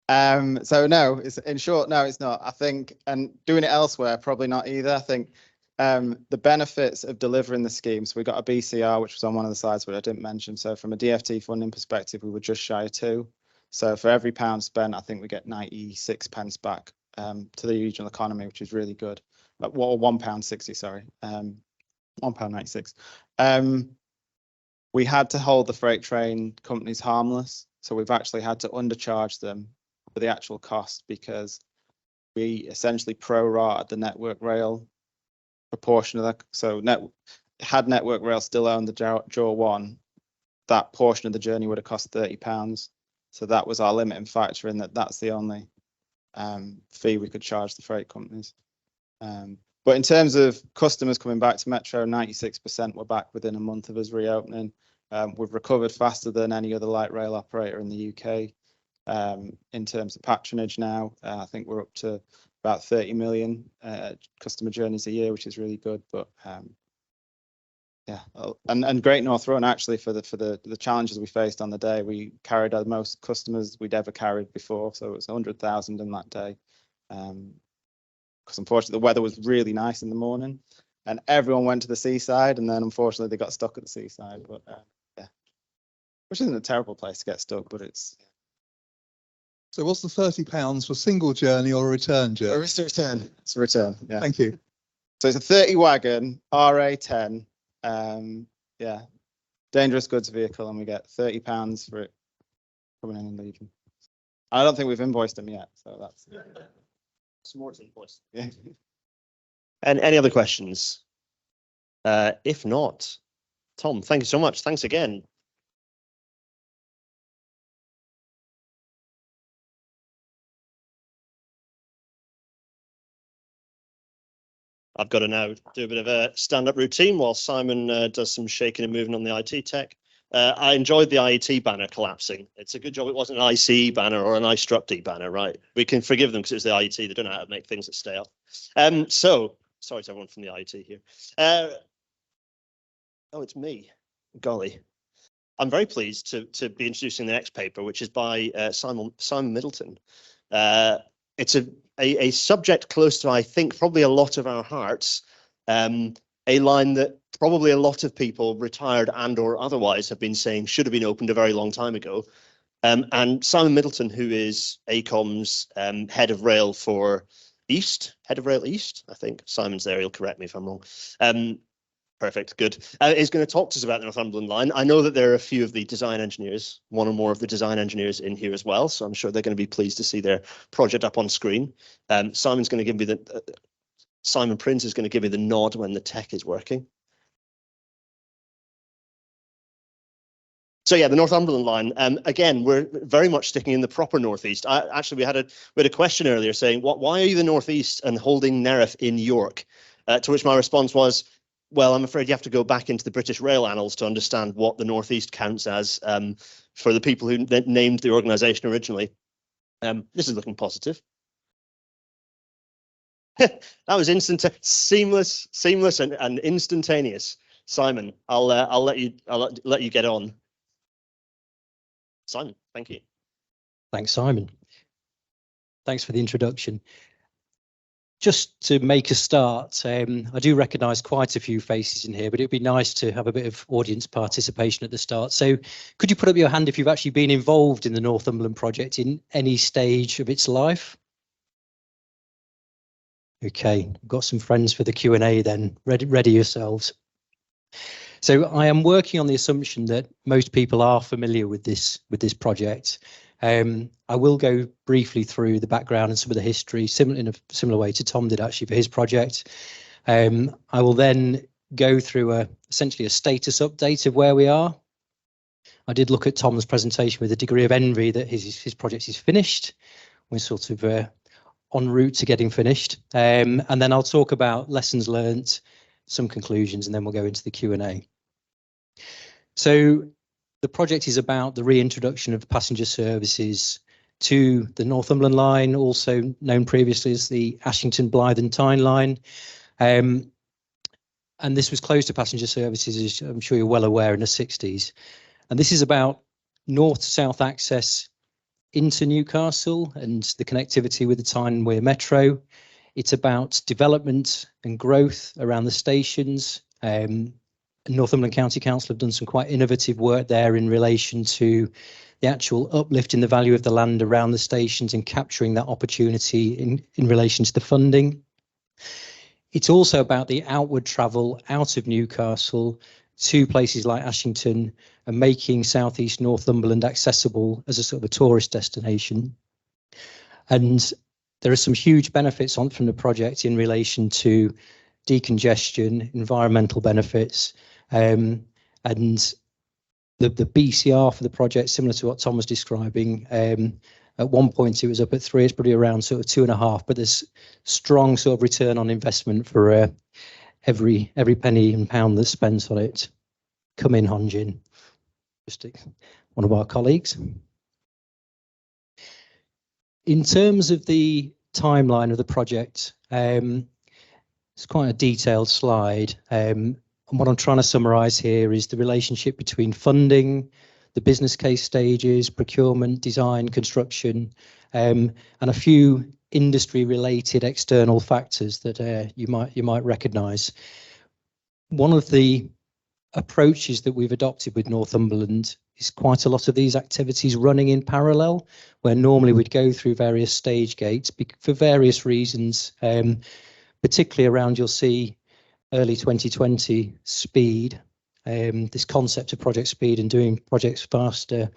So no, it's in short, no, it's not. I think, and doing it elsewhere, probably not either. I think the benefits of delivering the scheme. So we got a BCR, which was on one of the slides, but I didn't mention. So from a DFT funding perspective, we were just shy of 2. So for every pound spent, I think we get 96 pence back to the regional economy, which is really good. Well, £1.60, sorry, £1.96. We had to hold the freight train companies harmless. So we've actually had to undercharge them for the actual cost, because we essentially pro-rated the Network Rail proportion of that. So had Network Rail still owned the Jaw 1, that portion of the journey would have cost £30. So that was our limiting factor, in that's the only fee we could charge the freight companies. But in terms of customers coming back to Metro, 96% were back within a month of us reopening. We've recovered faster than any other light rail operator in the UK. In terms of patronage now, I think we're up to about 30 million customer journeys a year, which is really good. But yeah, and Great North Run, actually, for the challenges we faced on the day, we carried the most customers we'd ever carried before. So it was 100,000 in that day. Because unfortunately the weather was really nice in the morning, and everyone went to the seaside, and then unfortunately they got stuck at the seaside. But yeah, which isn't a terrible place to get stuck, but it's. So what's the £30 for single journey or a return journey? It's a return. It's a return. Yeah. Thank you. So it's a 30 wagon RA10. Yeah, dangerous goods vehicle, and we get £30 for it coming in and leaving. I don't think we've invoiced them yet, so that's. Some more to invoice. Yeah. And any other questions? If not, Tom, thank you so much. Thanks again. I've got to now do a bit of a stand-up routine while Simon does some shaking and moving on the IT tech. I enjoyed the IET banner collapsing. It's a good job it wasn't an ICE banner or an iStruct banner, right? We can forgive them because it was the IET. They don't know how to make things that stale. So, sorry to everyone from the IET here. Oh, it's me. Golly. I'm very pleased to be introducing the next paper, which is by Simon Middleton. It's a subject close to, I think, probably a lot of our hearts, a line that probably a lot of people, retired and or otherwise, have been saying should have been opened a very long time ago. And Simon Middleton, who is AECOM's head of rail for East, head of rail East, I think. Simon's there, he'll correct me if I'm wrong. Perfect, good. Is going to talk to us about the Northumberland line. I know that there are a few of the design engineers, one or more of the design engineers in here as well, so I'm sure they're going to be pleased to see their project up on screen. Simon's going to give me the, Simon Prince is going to give me the nod when the tech is working. So yeah, the Northumberland line. Again, we're very much sticking in the proper northeast. Actually, we had a question earlier saying, why are you the northeast and holding NEREF in York? To which my response was, well, I'm afraid you have to go back into the British Rail annals to understand what the northeast counts as for the people who named the organisation originally. This is looking positive. That was instant, seamless and instantaneous. Simon, I'll let you get on. Simon, thank you. Thanks, Simon. Thanks for the introduction. Just to make a start, I do recognise quite a few faces in here, but it'd be nice to have a bit of audience participation at the start. So could you put up your hand if you've actually been involved in the Northumberland project in any stage of its life? Okay, I've got some friends for the Q&A then. Ready yourselves. So I am working on the assumption that most people are familiar with this project. I will go briefly through the background and some of the history, in a similar way to Tom did actually for his project. I will then go through essentially a status update of where we are. I did look at Tom's presentation with a degree of envy that his project is finished. We're sort of en route to getting finished. And then I'll talk about lessons learnt, some conclusions, and then we'll go into the Q&A. So the project is about the reintroduction of passenger services to the Northumberland line, also known previously as the Ashington, Blythe and Tyne line. And this was closed to passenger services, as I'm sure you're well aware, in the 60s. And this is about north to south access into Newcastle and the connectivity with the Tyne and Wear Metro. It's about development and growth around the stations. Northumberland County Council have done some quite innovative work there in relation to the actual uplift in the value of the land around the stations and capturing that opportunity in relation to the funding. It's also about the outward travel out of Newcastle to places like Ashington and making southeast Northumberland accessible as a sort of a tourist destination. And there are some huge benefits from the project in relation to decongestion, environmental benefits, and the BCR for the project, similar to what Tom was describing. At one point it was up at 3, it's probably around sort of 2.5, but there's strong sort of return on investment for every penny and pound that's spent on it. Come in, Honjin, just one of our colleagues. In terms of the timeline of the project, it's quite a detailed slide. And what I'm trying to summarise here is the relationship between funding, the business case stages, procurement, design, construction, and a few industry-related external factors that you might recognise. One of the approaches that we've adopted with Northumberland is quite a lot of these activities running in parallel, where normally we'd go through various stage gates for various reasons, particularly around, you'll see, early 2020 speed, this concept of project speed and doing projects faster,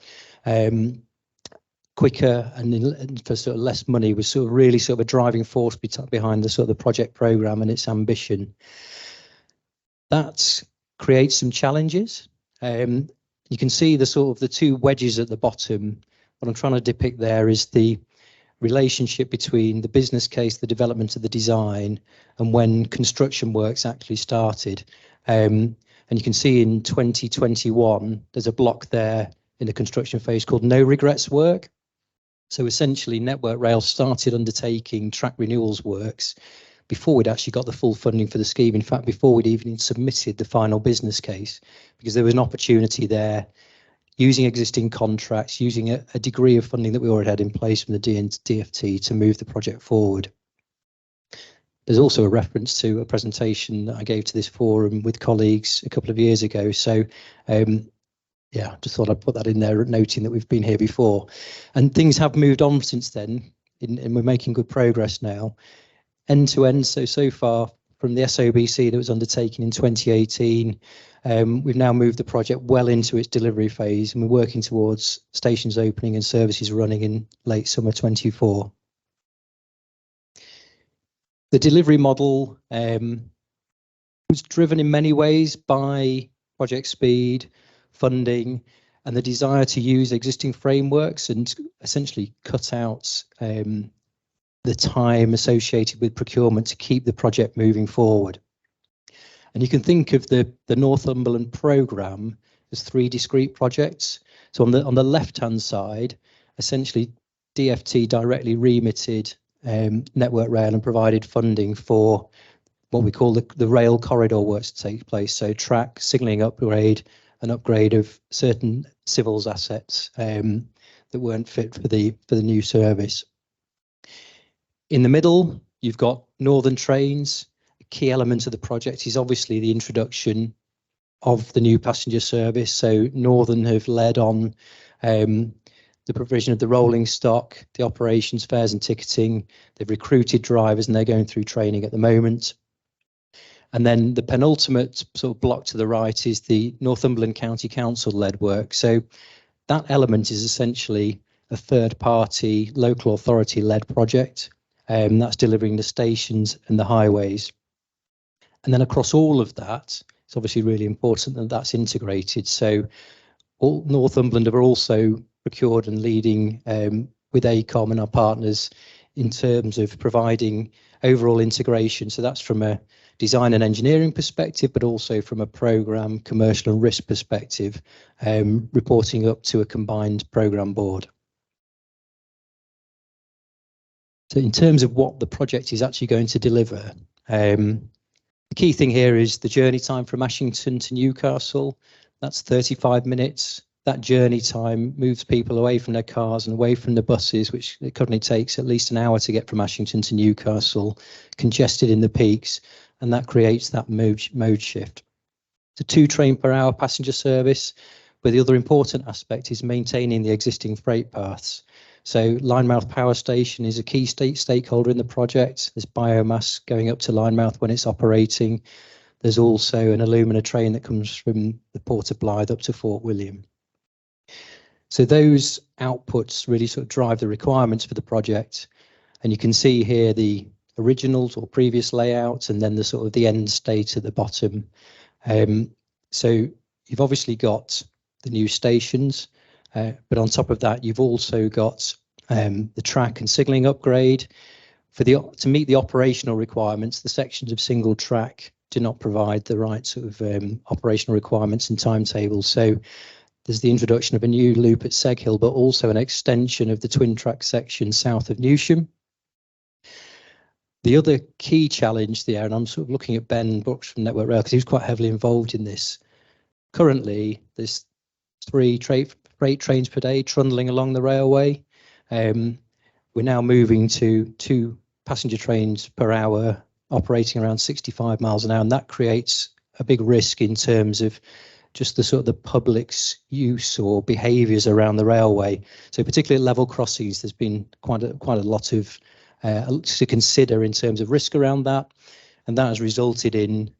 quicker and for sort of less money was sort of really sort of a driving force behind the sort of the project programme and its ambition. That creates some challenges. You can see the sort of the two wedges at the bottom. What I'm trying to depict there is the relationship between the business case, the development of the design, and when construction works actually started. And you can see in 2021, there's a block there in the construction phase called no regrets work. So essentially Network Rail started undertaking track renewals works before we'd actually got the full funding for the scheme. In fact, before we'd even submitted the final business case, because there was an opportunity there using existing contracts, using a degree of funding that we already had in place from the DFT to move the project forward. There's also a reference to a presentation that I gave to this forum with colleagues a couple of years ago. So yeah, just thought I'd put that in there, noting that we've been here before. And things have moved on since then, and we're making good progress now. End to end, so far from the SOBC that was undertaken in 2018, we've now moved the project well into its delivery phase, and we're working towards stations opening and services running in late summer 24. The delivery model was driven in many ways by project speed, funding, and the desire to use existing frameworks and essentially cut out the time associated with procurement to keep the project moving forward. And you can think of the Northumberland programme as 3 discrete projects. So on the left-hand side, essentially DFT directly remitted Network Rail and provided funding for what we call the rail corridor works to take place. So track, signalling upgrade, and upgrade of certain civils assets that weren't fit for the new service. In the middle, you've got Northern Trains. A key element of the project is obviously the introduction of the new passenger service. So Northern have led on the provision of the rolling stock, the operations, fares and ticketing. They've recruited drivers and they're going through training at the moment. And then the penultimate sort of block to the right is the Northumberland County Council led work. So that element is essentially a third party local authority led project. That's delivering the stations and the highways. And then across all of that, it's obviously really important that that's integrated. So all Northumberland are also procured and leading with AECOM and our partners in terms of providing overall integration. So that's from a design and engineering perspective, but also from a programme, commercial and risk perspective, reporting up to a combined programme board. So in terms of what the project is actually going to deliver, the key thing here is the journey time from Ashington to Newcastle. That's 35 minutes. That journey time moves people away from their cars and away from the buses, which it currently takes at least an hour to get from Ashington to Newcastle, congested in the peaks, and that creates that mode shift. It's a 2 train per hour passenger service, but the other important aspect is maintaining the existing freight paths. So Linemouth Power Station is a key stakeholder in the project. There's biomass going up to Linemouth when it's operating. There's also an alumina train that comes from the Port of Blythe up to Fort William. So those outputs really sort of drive the requirements for the project. And you can see here the originals or previous layouts and then the sort of the end state at the bottom. So you've obviously got the new stations, but on top of that, you've also got the track and signalling upgrade. To meet the operational requirements, the sections of single track do not provide the right sort of operational requirements and timetables. So there's the introduction of a new loop at Seghill, but also an extension of the twin track section south of Newsham. The other key challenge there, and I'm sort of looking at Ben Brooks from Network Rail because he was quite heavily involved in this. Currently, there's 3 freight trains per day trundling along the railway. We're now moving to 2 passenger trains per hour operating around 65 miles an hour, and that creates a big risk in terms of just the sort of the public's use or behaviours around the railway. So particularly at level crossings, there's been quite a lot of to consider in terms of risk around that, and that has resulted in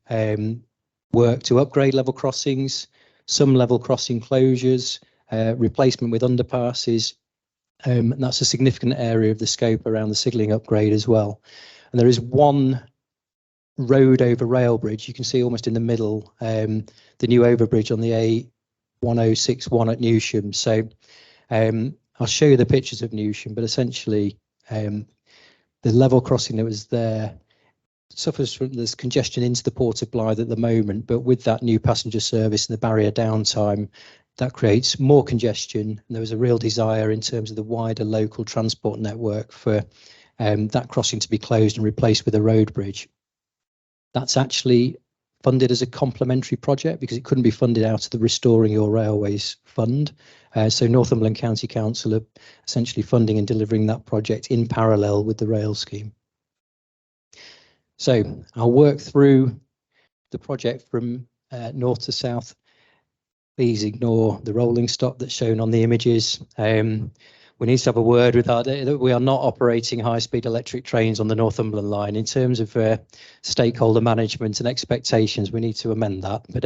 work to upgrade level crossings, some level crossing closures, replacement with underpasses, and that's a significant area of the scope around the signalling upgrade as well. And there is one road over rail bridge, you can see almost in the middle, the new overbridge on the A1061 at Newsham. So I'll show you the pictures of Newsham, but essentially the level crossing that was there suffers from there's congestion into the Port of Blythe at the moment, but with that new passenger service and the barrier downtime, that creates more congestion. And there was a real desire in terms of the wider local transport network for that crossing to be closed and replaced with a road bridge. That's actually funded as a complementary project because it couldn't be funded out of the Restoring Your Railways fund. So Northumberland County Council are essentially funding and delivering that project in parallel with the rail scheme. So I'll work through the project from north to south. Please ignore the rolling stock that's shown on the images. We need to have a word with that we are not operating high-speed electric trains on the Northumberland line. In terms of stakeholder management and expectations, we need to amend that. But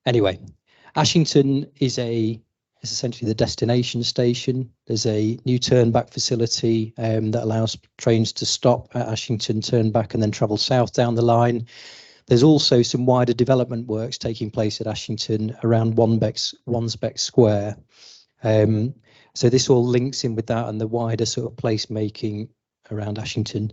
anyway, Ashington is essentially the destination station. There's a new turn-back facility that allows trains to stop at Ashington, turn back and then travel south down the line. There's also some wider development works taking place at Ashington around Wansbeck Square. So this all links in with that and the wider sort of placemaking around Ashington.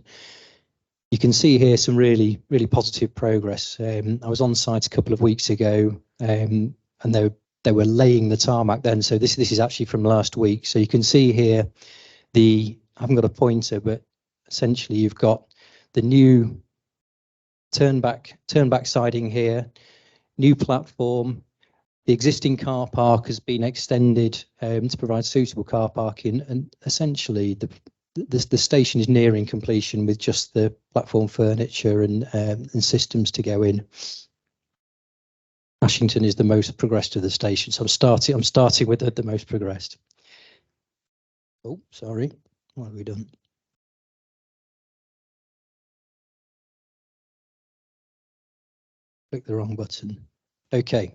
You can see here some really, really positive progress. I was on site a couple of weeks ago and they were laying the tarmac then. So this is actually from last week. So you can see here I haven't got a pointer, but essentially you've got the new turn back siding here, new platform. The existing car park has been extended to provide suitable car parking, and essentially the station is nearing completion with just the platform furniture and systems to go in. Ashington is the most progressed of the stations, so I'm starting with the most progressed. Oh, sorry, what have we done? Click the wrong button. Okay.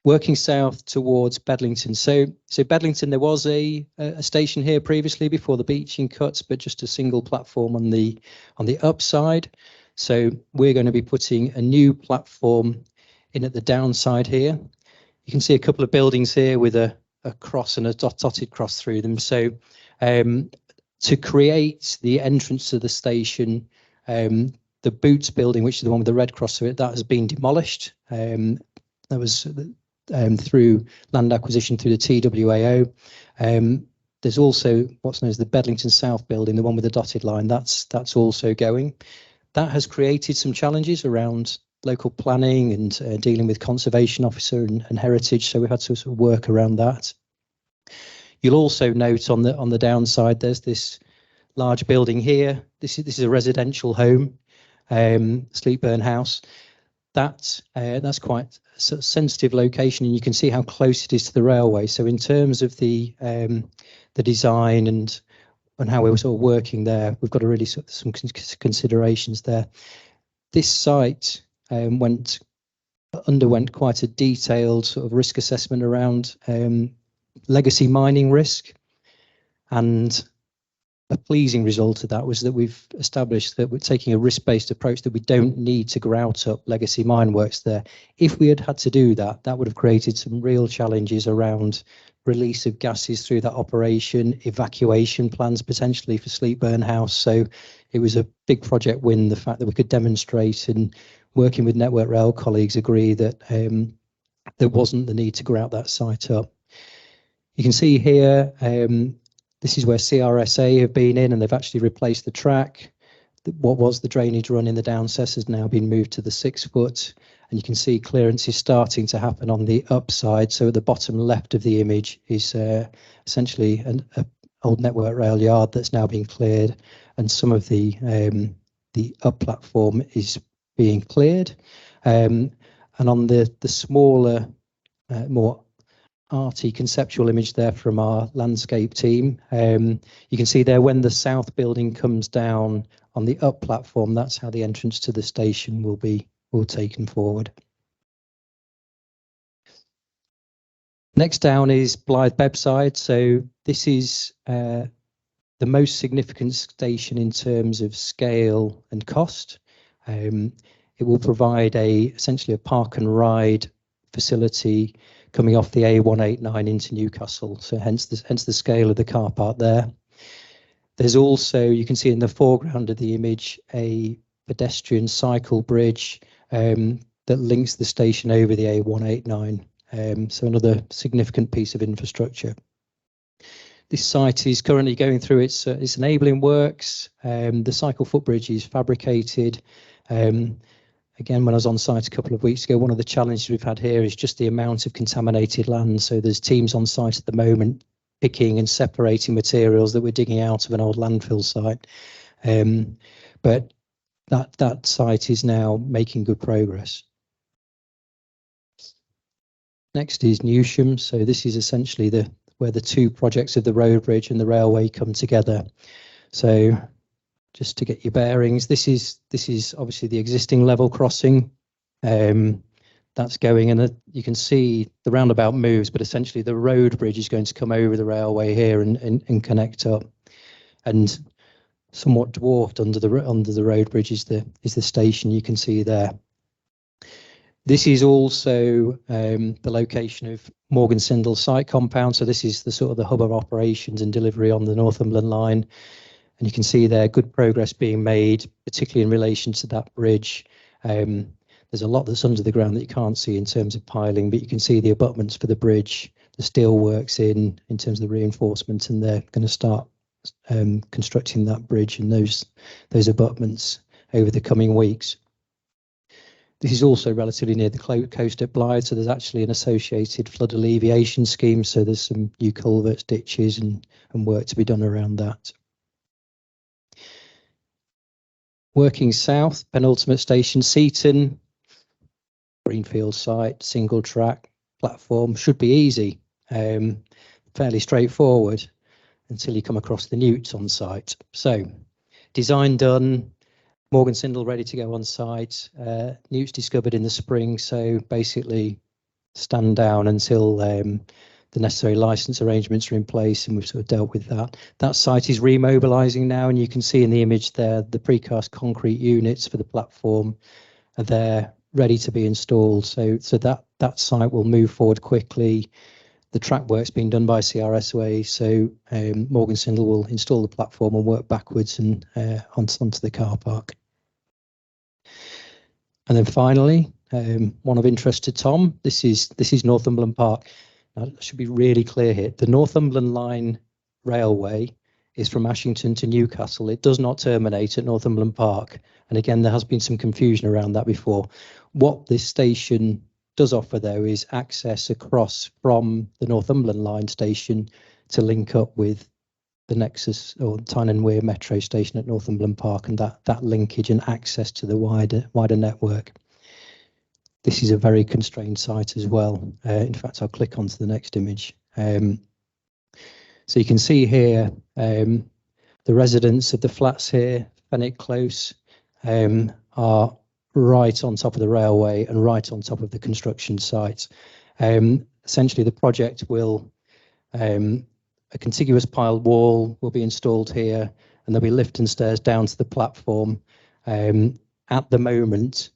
Working south towards Bedlington. So Bedlington, there was a station here previously before the beaching cuts, but just a single platform on the upside. So we're going to be putting a new platform in at the downside here. You can see a couple of buildings here with a cross and a dotted cross through them. So to create the entrance to the station, the Boots building, which is the one with the red cross through it, that has been demolished. That was through land acquisition through the TWAO. There's also what's known as the Bedlington South building, the one with the dotted line. That's also going. That has created some challenges around local planning and dealing with conservation officer and heritage. So we had to sort of work around that. You'll also note on the downside, there's this large building here. This is a residential home, Sleepburn House. That's quite a sort of sensitive location, and you can see how close it is to the railway. So in terms of the design and how we were sort of working there, we've got to really sort of some considerations there. This site underwent quite a detailed sort of risk assessment around legacy mining risk, and a pleasing result of that was that we've established that we're taking a risk-based approach, that we don't need to grout up legacy mine works there. If we had to do that, that would have created some real challenges around release of gases through that operation, evacuation plans potentially for Sleepburn House. So it was a big project win, the fact that we could demonstrate, and working with Network Rail colleagues agree that there wasn't the need to grout that site up. You can see here, this is where CRSA have been in, and they've actually replaced the track. What was the drainage run in the downcess has now been moved to the 6 foot, and you can see clearance is starting to happen on the upside. So at the bottom left of the image is essentially an old Network Rail yard that's now being cleared, and some of the up platform is being cleared. And on the smaller, more arty conceptual image there from our landscape team, you can see there when the south building comes down on the up platform, that's how the entrance to the station will be taken forward. Next down is Blythe Bebbside. So this is the most significant station in terms of scale and cost. It will provide essentially a park and ride facility coming off the A189 into Newcastle. So hence the scale of the car park there. There's also, you can see in the foreground of the image, a pedestrian cycle bridge that links the station over the A189. So another significant piece of infrastructure. This site is currently going through its enabling works. The cycle footbridge is fabricated. Again, when I was on site a couple of weeks ago, one of the challenges we've had here is just the amount of contaminated land. So there's teams on site at the moment picking and separating materials that we're digging out of an old landfill site. But that site is now making good progress. Next is Newsham. So this is essentially where the two projects of the road bridge and the railway come together. So just to get your bearings, this is obviously the existing level crossing. That's going, and you can see the roundabout moves, but essentially the road bridge is going to come over the railway here and connect up. And somewhat dwarfed under the road bridge is the station you can see there. This is also the location of Morgan Sindall site compound. So this is the sort of the hub of operations and delivery on the Northumberland line. And you can see there good progress being made, particularly in relation to that bridge. There's a lot that's under the ground that you can't see in terms of piling, but you can see the abutments for the bridge, the steel works in terms of the reinforcement, and they're going to start constructing that bridge and those abutments over the coming weeks. This is also relatively near the coast at Blythe, so there's actually an associated flood alleviation scheme. So there's some new culverts, ditches, and work to be done around that. Working south, penultimate station, Seaton, greenfield site, single track platform, should be easy, fairly straightforward until you come across the newts on site. So design done. Morgan Sindall ready to go on site. Newts discovered in the spring, so basically stand down until the necessary license arrangements are in place, and we've sort of dealt with that. That site is remobilising now, and you can see in the image there the precast concrete units for the platform are there, ready to be installed. So that site will move forward quickly. The track work's being done by CRSWA, so Morgan Sindall will install the platform and work backwards and onto the car park. And then finally, one of interest to Tom, this is Northumberland Park. Now, I should be really clear here. The Northumberland Line Railway is from Ashington to Newcastle. It does not terminate at Northumberland Park. And again, there has been some confusion around that before. What this station does offer, though, is access across from the Northumberland Line station to link up with the Nexus or Tyne and Wear metro station at Northumberland Park, and that linkage and access to the wider network. This is a very constrained site as well. In fact, I'll click onto the next image. So you can see here the residents of the flats here, Fenwick Close, are right on top of the railway and right on top of the construction site. Essentially, the project will, a contiguous piled wall will be installed here, and there'll be lift and stairs down to the platform. At the moment,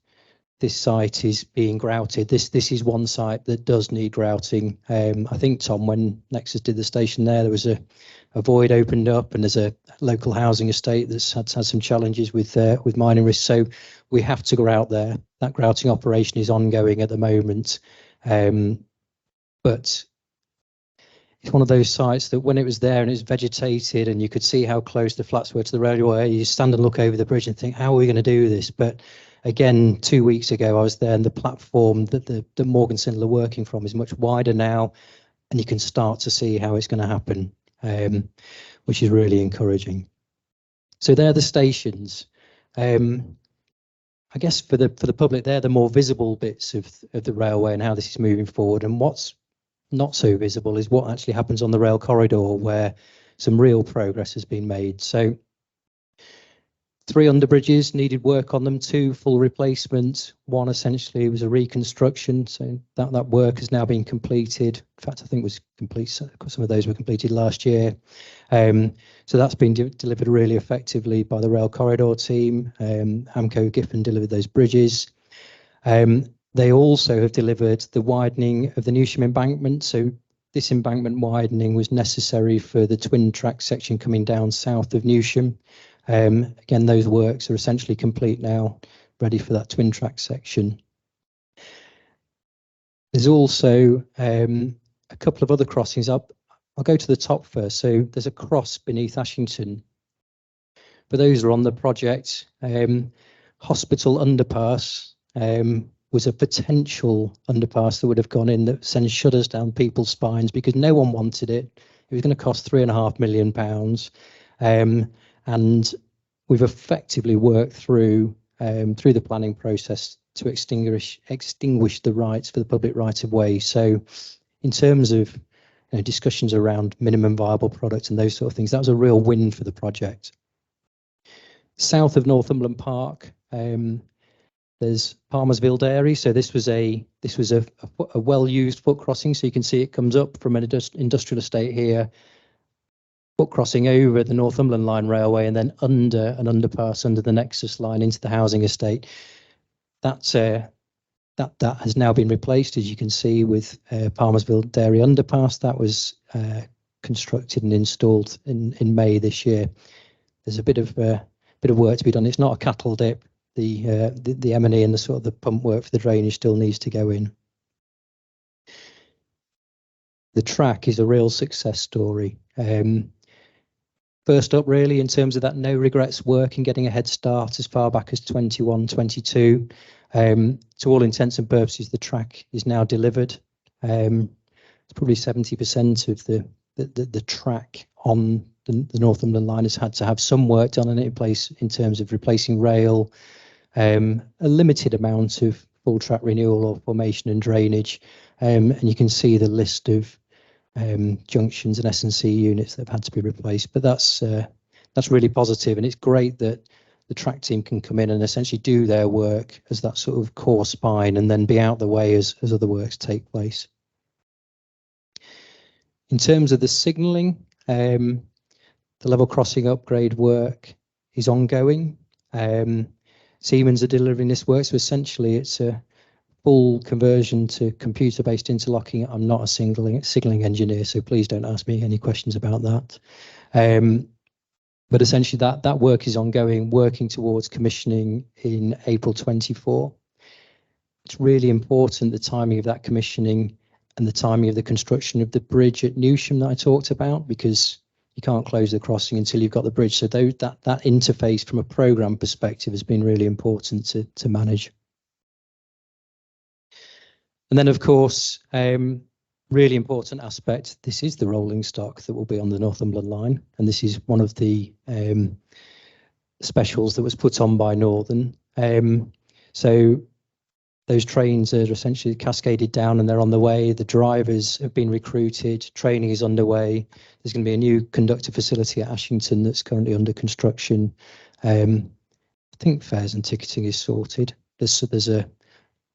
this site is being grouted. This is one site that does need grouting. I think, Tom, when Nexus did the station there was a void opened up, and there's a local housing estate that's had some challenges with mining risks. So we have to grout there. That grouting operation is ongoing at the moment, but it's one of those sites that when it was there and it's vegetated and you could see how close the flats were to the railway, you stand and look over the bridge and think, how are we going to do this? But again, 2 weeks ago, I was there, and the platform that the Morgan Sindall are working from is much wider now, and you can start to see how it's going to happen, which is really encouraging. So they're the stations. I guess for the public, they're the more visible bits of the railway and how this is moving forward. And what's not so visible is what actually happens on the rail corridor, where some real progress has been made. So 3 underbridges needed work on them, 2 full replacements, 1 essentially was a reconstruction. So that work has now been completed. In fact, I think it was complete. Some of those were completed last year. So that's been delivered really effectively by the rail corridor team. Amco Giffen delivered those bridges. They also have delivered the widening of the Newsham embankment. So this embankment widening was necessary for the twin track section coming down south of Newsham. Again, those works are essentially complete now, ready for that twin track section. There's also a couple of other crossings up. I'll go to the top first. So there's a cross beneath Ashington, but those are on the project. Hospital underpass was a potential underpass that would have gone in that sends shudders down people's spines because no one wanted it. It was going to cost £3.5 million. And we've effectively worked through the planning process to extinguish the rights for the public right of way. So in terms of discussions around minimum viable product and those sort of things, that was a real win for the project. South of Northumberland Park, there's Palmersville Dairy. So this was a well-used foot crossing. So you can see it comes up from an industrial estate here, foot crossing over the Northumberland Line Railway, and then under an underpass under the Nexus line into the housing estate. That has now been replaced, as you can see, with Palmersville Dairy Underpass. That was constructed and installed in May this year. There's a bit of work to be done. It's not a cattle dip. The M&E and the sort of the pump work for the drainage still needs to go in. The track is a real success story. first up really in terms of that no regrets work and getting a head start as far back as 21, 22. To all intents and purposes, the track is now delivered. It's probably 70% of the track on the Northumberland line has had to have some work done on it in place in terms of replacing rail, a limited amount of full track renewal or formation and drainage, and you can see the list of junctions and S&C units that have had to be replaced. But that's really positive, and it's great that the track team can come in and essentially do their work as that sort of core spine and then be out the way as other works take place. In terms of the signalling, the level crossing upgrade work is ongoing. Siemens are delivering this work, so essentially it's a full conversion to computer-based interlocking. I'm not a signalling engineer, so please don't ask me any questions about that. But essentially that work is ongoing, working towards commissioning in April 24. It's really important, the timing of that commissioning and the timing of the construction of the bridge at Newsham that I talked about, because you can't close the crossing until you've got the bridge. So that interface from a program perspective has been really important to manage. And then, of course, really important aspect, this is the rolling stock that will be on the Northumberland line. And this is one of the specials that was put on by Northern. So those trains are essentially cascaded down and they're on the way. The drivers have been recruited, training is underway. There's going to be a new conductor facility at Ashington that's currently under construction. I think fares and ticketing is sorted. There's an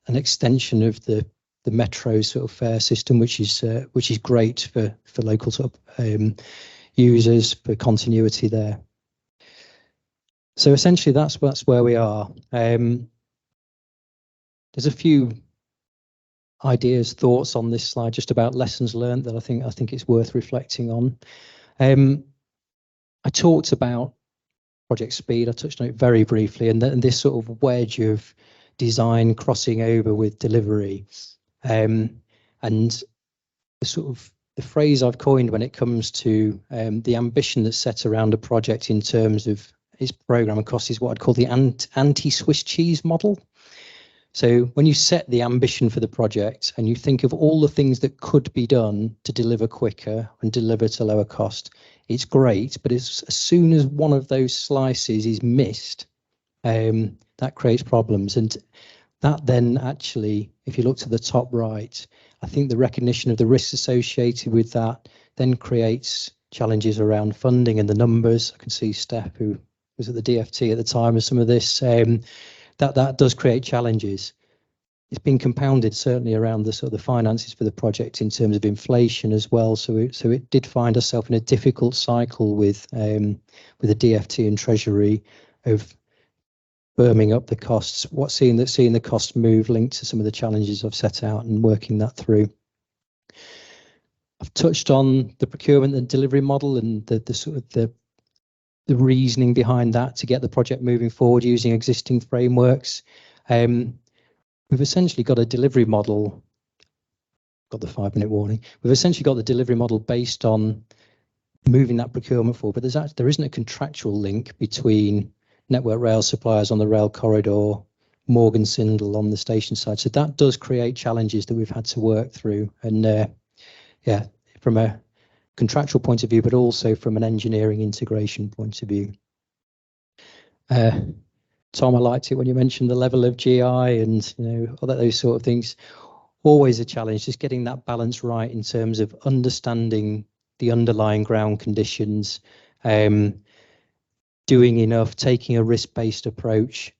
extension of the metro sort of fare system, which is great for local sort of users, for continuity there. So essentially that's where we are. There's a few ideas, thoughts on this slide just about lessons learned that I think it's worth reflecting on. I talked about project speed. I touched on it very briefly, and this sort of wedge of design crossing over with delivery. And the phrase I've coined when it comes to the ambition that's set around a project in terms of its program and cost is what I'd call the anti-Swiss cheese model. So when you set the ambition for the project and you think of all the things that could be done to deliver quicker and deliver to lower cost, it's great, but as soon as one of those slices is missed, that creates problems. And that then actually, if you look to the top right, I think the recognition of the risks associated with that then creates challenges around funding and the numbers. I can see Steph, who was at the DFT at the time of some of this, that does create challenges. It's been compounded certainly around the sort of the finances for the project in terms of inflation as well. So it did find itself in a difficult cycle with the DFT and Treasury of firming up the costs. Seeing the cost move linked to some of the challenges I've set out and working that through. I've touched on the procurement and delivery model and the sort of the reasoning behind that to get the project moving forward using existing frameworks. We've essentially got a delivery model, got the 5-minute warning. We've essentially got the delivery model based on moving that procurement forward, but there isn't a contractual link between Network Rail suppliers on the rail corridor, Morgan Sindel on the station side. So that does create challenges that we've had to work through. And yeah, from a contractual point of view, but also from an engineering integration point of view. Tom, I liked it when you mentioned the level of GI and all those sort of things. Always a challenge, just getting that balance right in terms of understanding the underlying ground conditions, doing enough, taking a risk-based approach.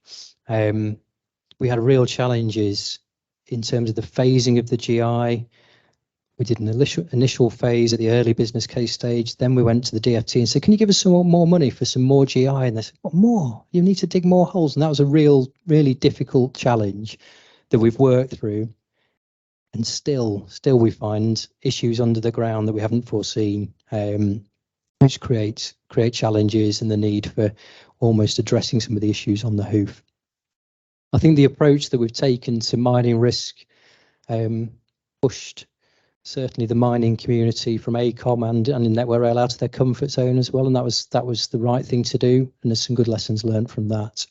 We had real challenges in terms of the phasing of the GI. We did an initial phase at the early business case stage. Then we went to the DFT and said, can you give us some more money for some more GI? And they said, what more? You need to dig more holes. And that was a really difficult challenge that we've worked through. And still we find issues under the ground that we haven't foreseen, which create challenges and the need for almost addressing some of the issues on the hoof. I think the approach that we've taken to mining risk pushed certainly the mining community from AECOM and in Network Rail out of their comfort zone as well, and that was the right thing to do, and there's some good lessons learned from that.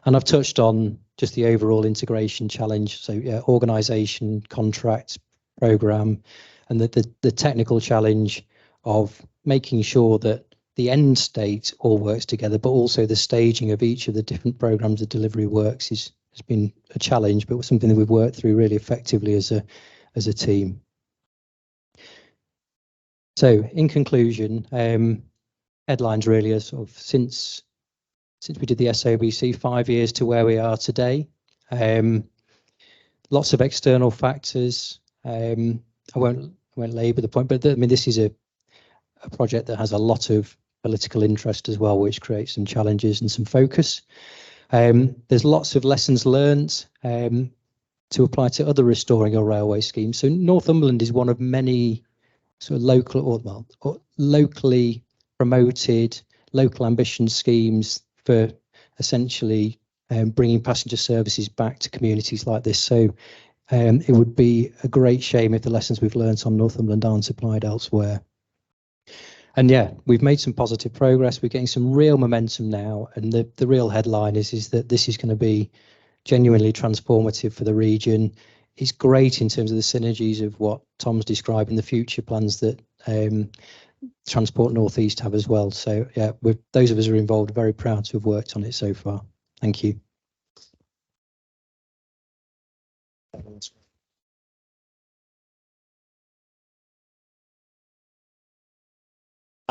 And I've touched on just the overall integration challenge, so yeah, organisation, contract, programme, and the technical challenge of making sure that the end state all works together, but also the staging of each of the different programmes of delivery works has been a challenge, but something that we've worked through really effectively as a team. So in conclusion, headlines really are sort of since we did the SOBC, 5 years to where we are today. Lots of external factors. I won't labour the point, but I mean, this is a project that has a lot of political interest as well, which creates some challenges and some focus. There's lots of lessons learned to apply to other restoring or railway schemes. So Northumberland is one of many sort of local or locally promoted local ambition schemes for essentially bringing passenger services back to communities like this. So it would be a great shame if the lessons we've learned on Northumberland aren't applied elsewhere. And yeah, we've made some positive progress. We're getting some real momentum now, and the real headline is that this is going to be genuinely transformative for the region. It's great in terms of the synergies of what Tom's describing, the future plans that Transport North East have as well. So yeah, those of us who are involved are very proud to have worked on it so far. Thank you.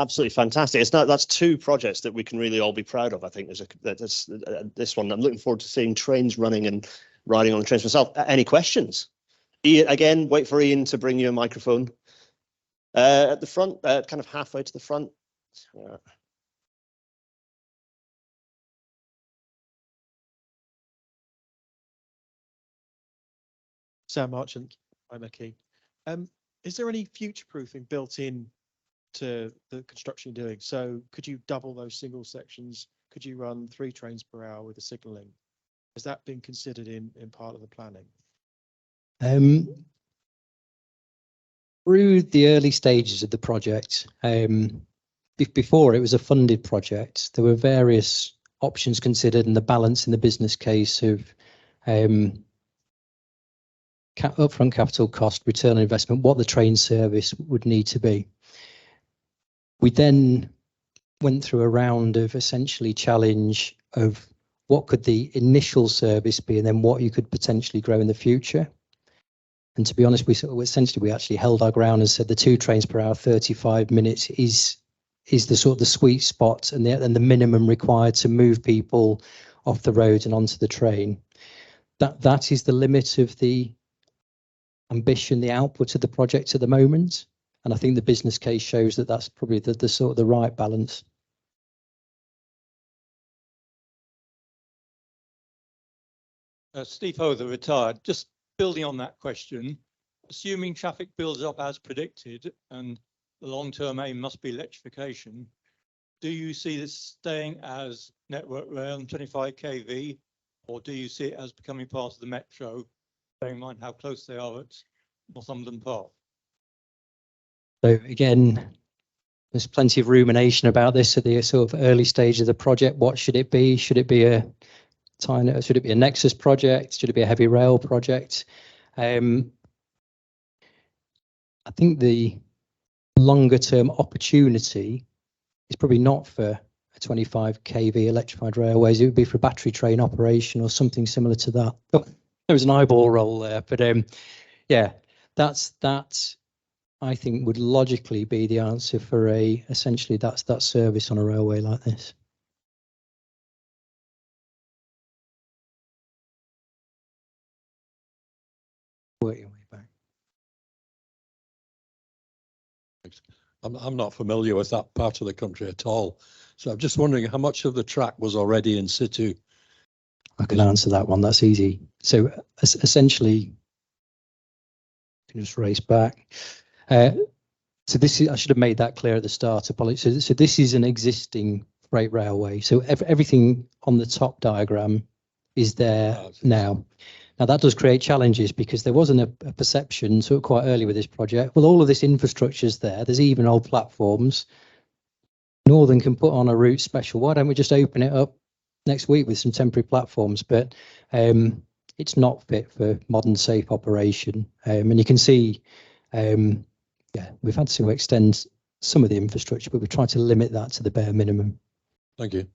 Absolutely fantastic. That's two projects that we can really all be proud of. I think there's this one. I'm looking forward to seeing trains running and riding on the trains myself. Any questions? Ian, again, wait for Ian to bring you a microphone. At the front, kind of halfway to the front. Sam Marchant, I'm a key. Is there any future proofing built in to the construction you're doing? So could you double those single sections? Could you run 3 trains per hour with the signalling? Has that been considered in part of the planning? Through the early stages of the project, before it was a funded project, there were various options considered, and the balance in the business case of upfront capital cost, return on investment, what the train service would need to be. We then went through a round of essentially challenge of what could the initial service be, and then what you could potentially grow in the future. And to be honest, we actually held our ground and said the 2 trains per hour, 35 minutes is the sort of the sweet spot and the minimum required to move people off the road and onto the train. That is the limit of the ambition, the output of the project at the moment. And I think the business case shows that that's probably the sort of the right balance. Steve Hother, retired. Just building on that question, assuming traffic builds up as predicted and the long-term aim must be electrification, do you see this staying as Network Rail and 25 kV, or do you see it as becoming part of the metro, bearing in mind how close they are at Northumberland Park? So again, there's plenty of rumination about this at the sort of early stage of the project. What should it be? Should it be a Nexus project? Should it be a heavy rail project? I think the longer term opportunity is probably not for a 25 kV electrified railways. It would be for a battery train operation or something similar to that. Oh, there was an eyeball roll there, but yeah, that I think would logically be the answer for essentially that service on a railway like this. Work your way back. I'm not familiar with that part of the country at all. So I'm just wondering how much of the track was already in situ. I can answer that one. That's easy. So essentially, I can just race back. So this is, I should have made that clear at the start. Apologies. So this is an existing freight railway. So everything on the top diagram is there now. Now that does create challenges because there wasn't a perception sort of quite early with this project. Well, all of this infrastructure's there. There's even old platforms. Northern can put on a route special. Why don't we just open it up next week with some temporary platforms? But it's not fit for modern safe operation. And you can see, yeah, we've had to extend some of the infrastructure, but we've tried to limit that to the bare minimum. Thank you.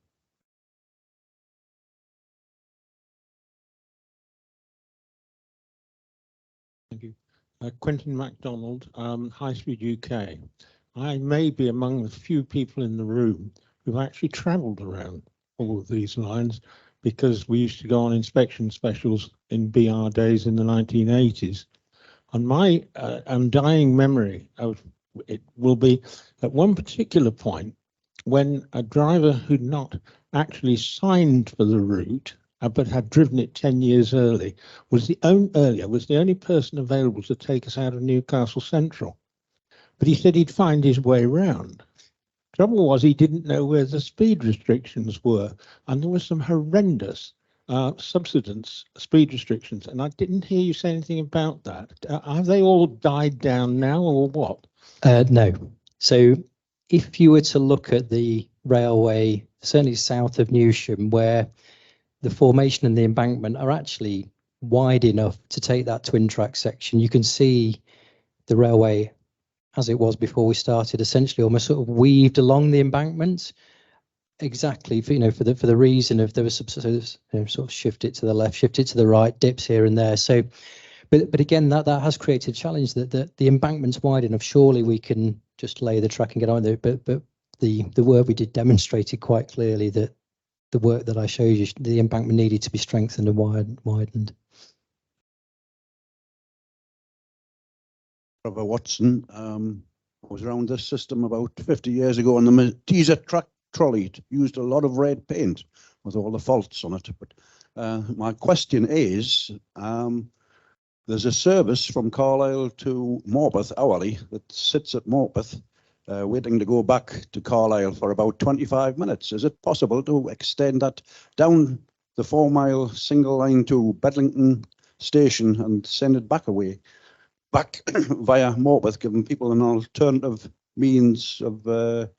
Thank you. Quentin MacDonald, High Speed UK. I may be among the few people in the room who've actually travelled around all of these lines because we used to go on inspection specials in BR days in the 1980s. And my undying memory of it will be at one particular point when a driver who'd not actually signed for the route but had driven it 10 years earlier was the only person available to take us out of Newcastle Central. But he said he'd find his way round. Trouble was he didn't know where the speed restrictions were, and there were some horrendous subsidence speed restrictions, and I didn't hear you say anything about that. Have they all died down now, or what? No. So if you were to look at the railway, certainly south of Newsham, where the formation and the embankment are actually wide enough to take that twin track section, you can see the railway as it was before we started, essentially almost sort of weaved along the embankment, exactly for, for the reason of there was some sort of shift it to the left, shift it to the right, dips here and there. So, but again, that has created a challenge that the embankment's wide enough. Surely we can just lay the track and get on there. But the work we did demonstrated quite clearly that the work that I showed you, the embankment needed to be strengthened and widened. Trevor Watson, I was around this system about 50 years ago, and the teaser track trolley used a lot of red paint with all the faults on it. But my question is, there's a service from Carlisle to Morpeth hourly that sits at Morpeth, waiting to go back to Carlisle for about 25 minutes. Is it possible to extend that down the 4-mile single line to Bedlington station and send it back via Morpeth, giving people an alternative means of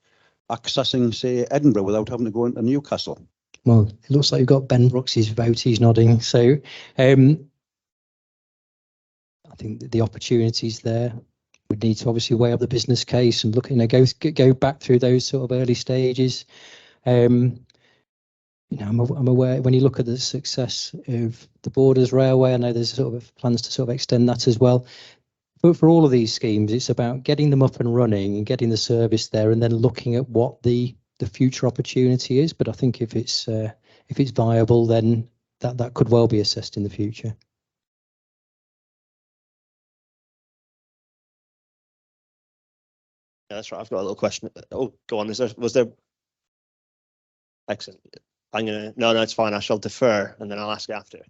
accessing, say, Edinburgh without having to go into Newcastle? Well, it looks like you've got Ben Brooks's vote. He's nodding. So I think the opportunities there. We need to obviously weigh up the business case and look, go back through those sort of early stages. I'm aware when you look at the success of the Borders Railway, I know there's sort of plans to sort of extend that as well. But for all of these schemes, it's about getting them up and running and getting the service there, and then looking at what the future opportunity is. But I think if it's viable, then that could well be assessed in the future. Yeah, that's right. I've got a little question. Oh, go on. Was there? Excellent. No, it's fine. I shall defer and then I'll ask after.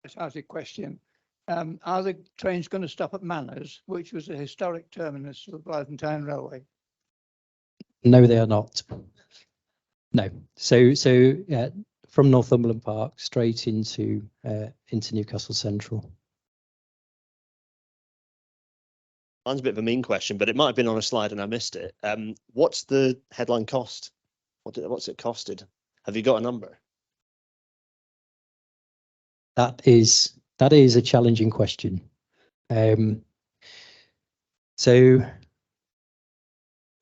Let's ask a question. Are the trains going to stop at Manners, which was a historic terminus of the Blythe Town Railway? No, they are not. No. So from Northumberland Park straight into Newcastle Central. Mine's a bit of a mean question, but it might have been on a slide and I missed it. What's the headline cost? What's it costed? Have you got a number? That is a challenging question. So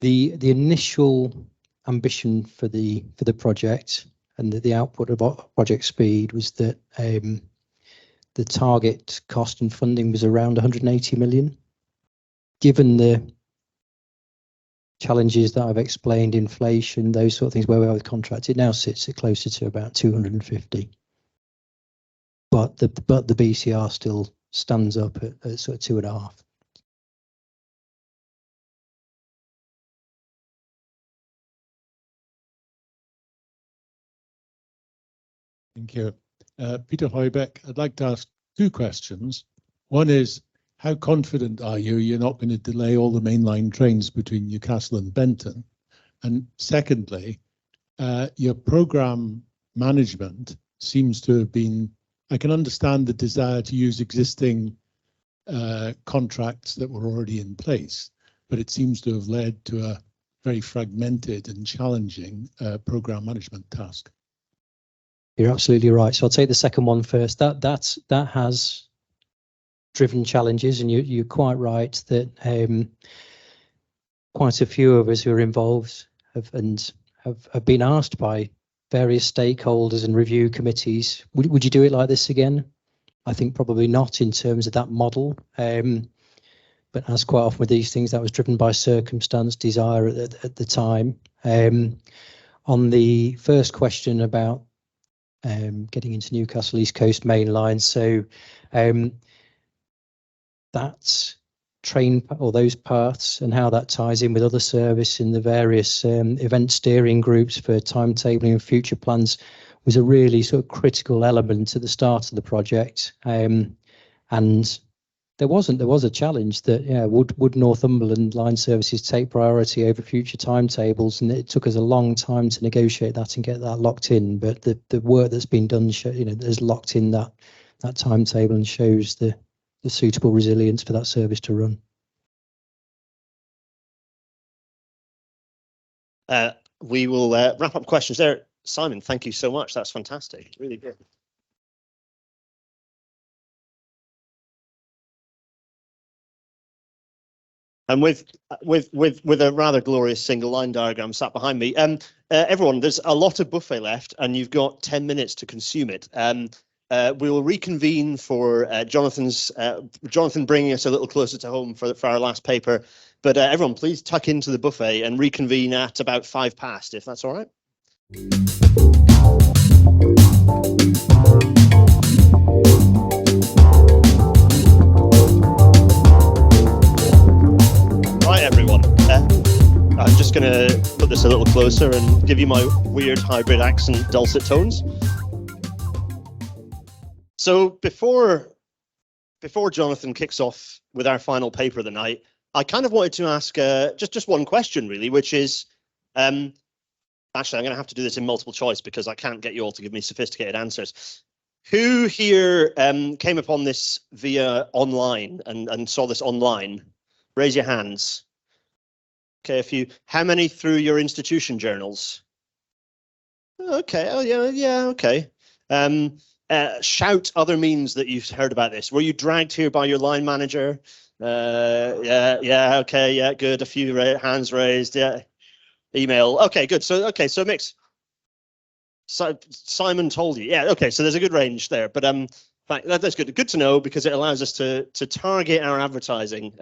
the initial ambition for the project and the output of Project Speed was that the target cost and funding was around 180 million. Given the challenges that I've explained, inflation, those sort of things, where we are with contracts, it now sits at closer to about 250. But the BCR still stands up at sort of 2.5. Thank you. Peter Hoybeck, I'd like to ask 2 questions. One is, how confident are you're not going to delay all the mainline trains between Newcastle and Benton? And secondly, your program management seems to have been, I can understand the desire to use existing contracts that were already in place, but it seems to have led to a very fragmented and challenging program management task. You're absolutely right. So I'll take the second one first. That has driven challenges, and you're quite right that quite a few of us who are involved have been asked by various stakeholders and review committees, would you do it like this again? I think probably not in terms of that model. But as quite often with these things, that was driven by circumstance, desire at the time. On the first question about getting into Newcastle East Coast Main Line, so that's train or those paths and how that ties in with other service in the various event steering groups for timetabling and future plans was a really sort of critical element at the start of the project. And there was a challenge that would Northumberland line services take priority over future timetables, and it took us a long time to negotiate that and get that locked in. But the work that's been done, has locked in that timetable and shows the suitable resilience for that service to run. We will wrap up questions there. Simon, thank you so much. That's fantastic. Really good. And with a rather glorious single line diagram sat behind me, everyone, there's a lot of buffet left, and you've got 10 minutes to consume it. We will reconvene for Jonathan bringing us a little closer to home for our last paper. But everyone, please tuck into the buffet and reconvene at about 5 past, if that's all right. Right, everyone. I'm just going to put this a little closer and give you my weird hybrid accent dulcet tones. So before Jonathan kicks off with our final paper of the night, I kind of wanted to ask just one question, really, which is, actually, I'm going to have to do this in multiple choice because I can't get you all to give me sophisticated answers. Who here came upon this via online and saw this online? Raise your hands. Okay, how many through your institution journals? Okay, oh yeah, okay. Shout other means that you've heard about this. Were you dragged here by your line manager? Yeah, okay, yeah, good. A few hands raised, yeah. Email, okay, good. So mix. So Simon told you, yeah, okay. So there's a good range there, but that's good. Good to know because it allows us to target our advertising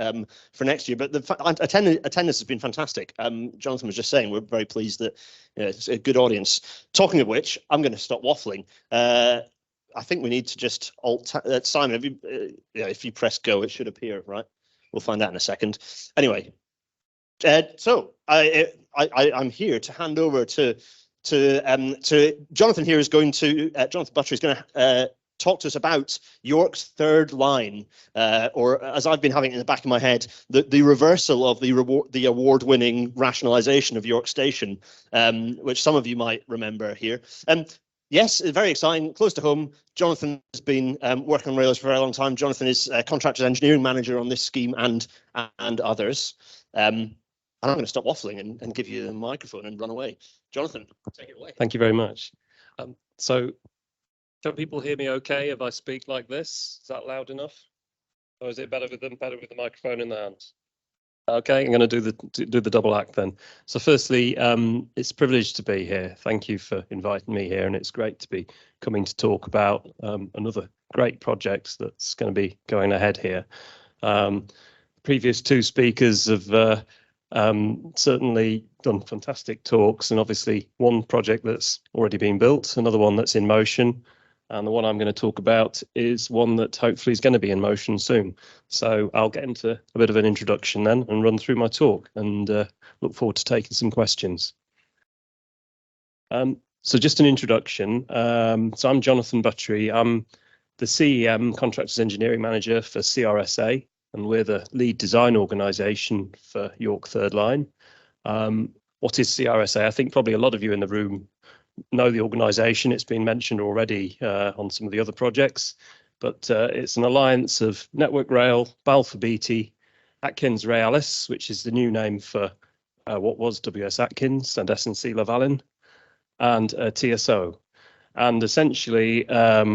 for next year. But the attendance has been fantastic. Jonathan was just saying we're very pleased that it's a good audience. Talking of which, I'm going to stop waffling. I think we need to just Simon, if you press go, it should appear, right? We'll find out in a second. Anyway, so I'm here to hand over to Jonathan. Here is going to Jonathan Buttery is going to talk to us about York's third line, or as I've been having it in the back of my head, the reversal of the award-winning rationalisation of York Station, which some of you might remember here. Yes, very exciting, close to home. Jonathan has been working on rails for a very long time. Jonathan is contractors engineering manager on this scheme and others. And I'm going to stop waffling and give you the microphone and run away. Jonathan, take it away. Thank you very much. So can people hear me okay if I speak like this? Is that loud enough? Or is it better with the microphone in the hands? Okay, I'm going to do the double act then. So firstly, it's a privilege to be here. Thank you for inviting me here, and it's great to be coming to talk about another great project that's going to be going ahead here. Previous two speakers have certainly done fantastic talks, and obviously one project that's already been built, another one that's in motion. And the one I'm going to talk about is one that hopefully is going to be in motion soon. So I'll get into a bit of an introduction then and run through my talk, and look forward to taking some questions. So just an introduction. So I'm Jonathan Buttery. I'm the CEM, Contractors Engineering Manager for CRSA, and we're the lead design organisation for York Third Line. what is CRSA? I think probably a lot of you in the room know the organisation. It's been mentioned already on some of the other projects, but it's an alliance of Network Rail, Balfour Beatty, Atkins Realis, which is the new name for what was WS Atkins and S&C Lavalin, and TSO. And essentially,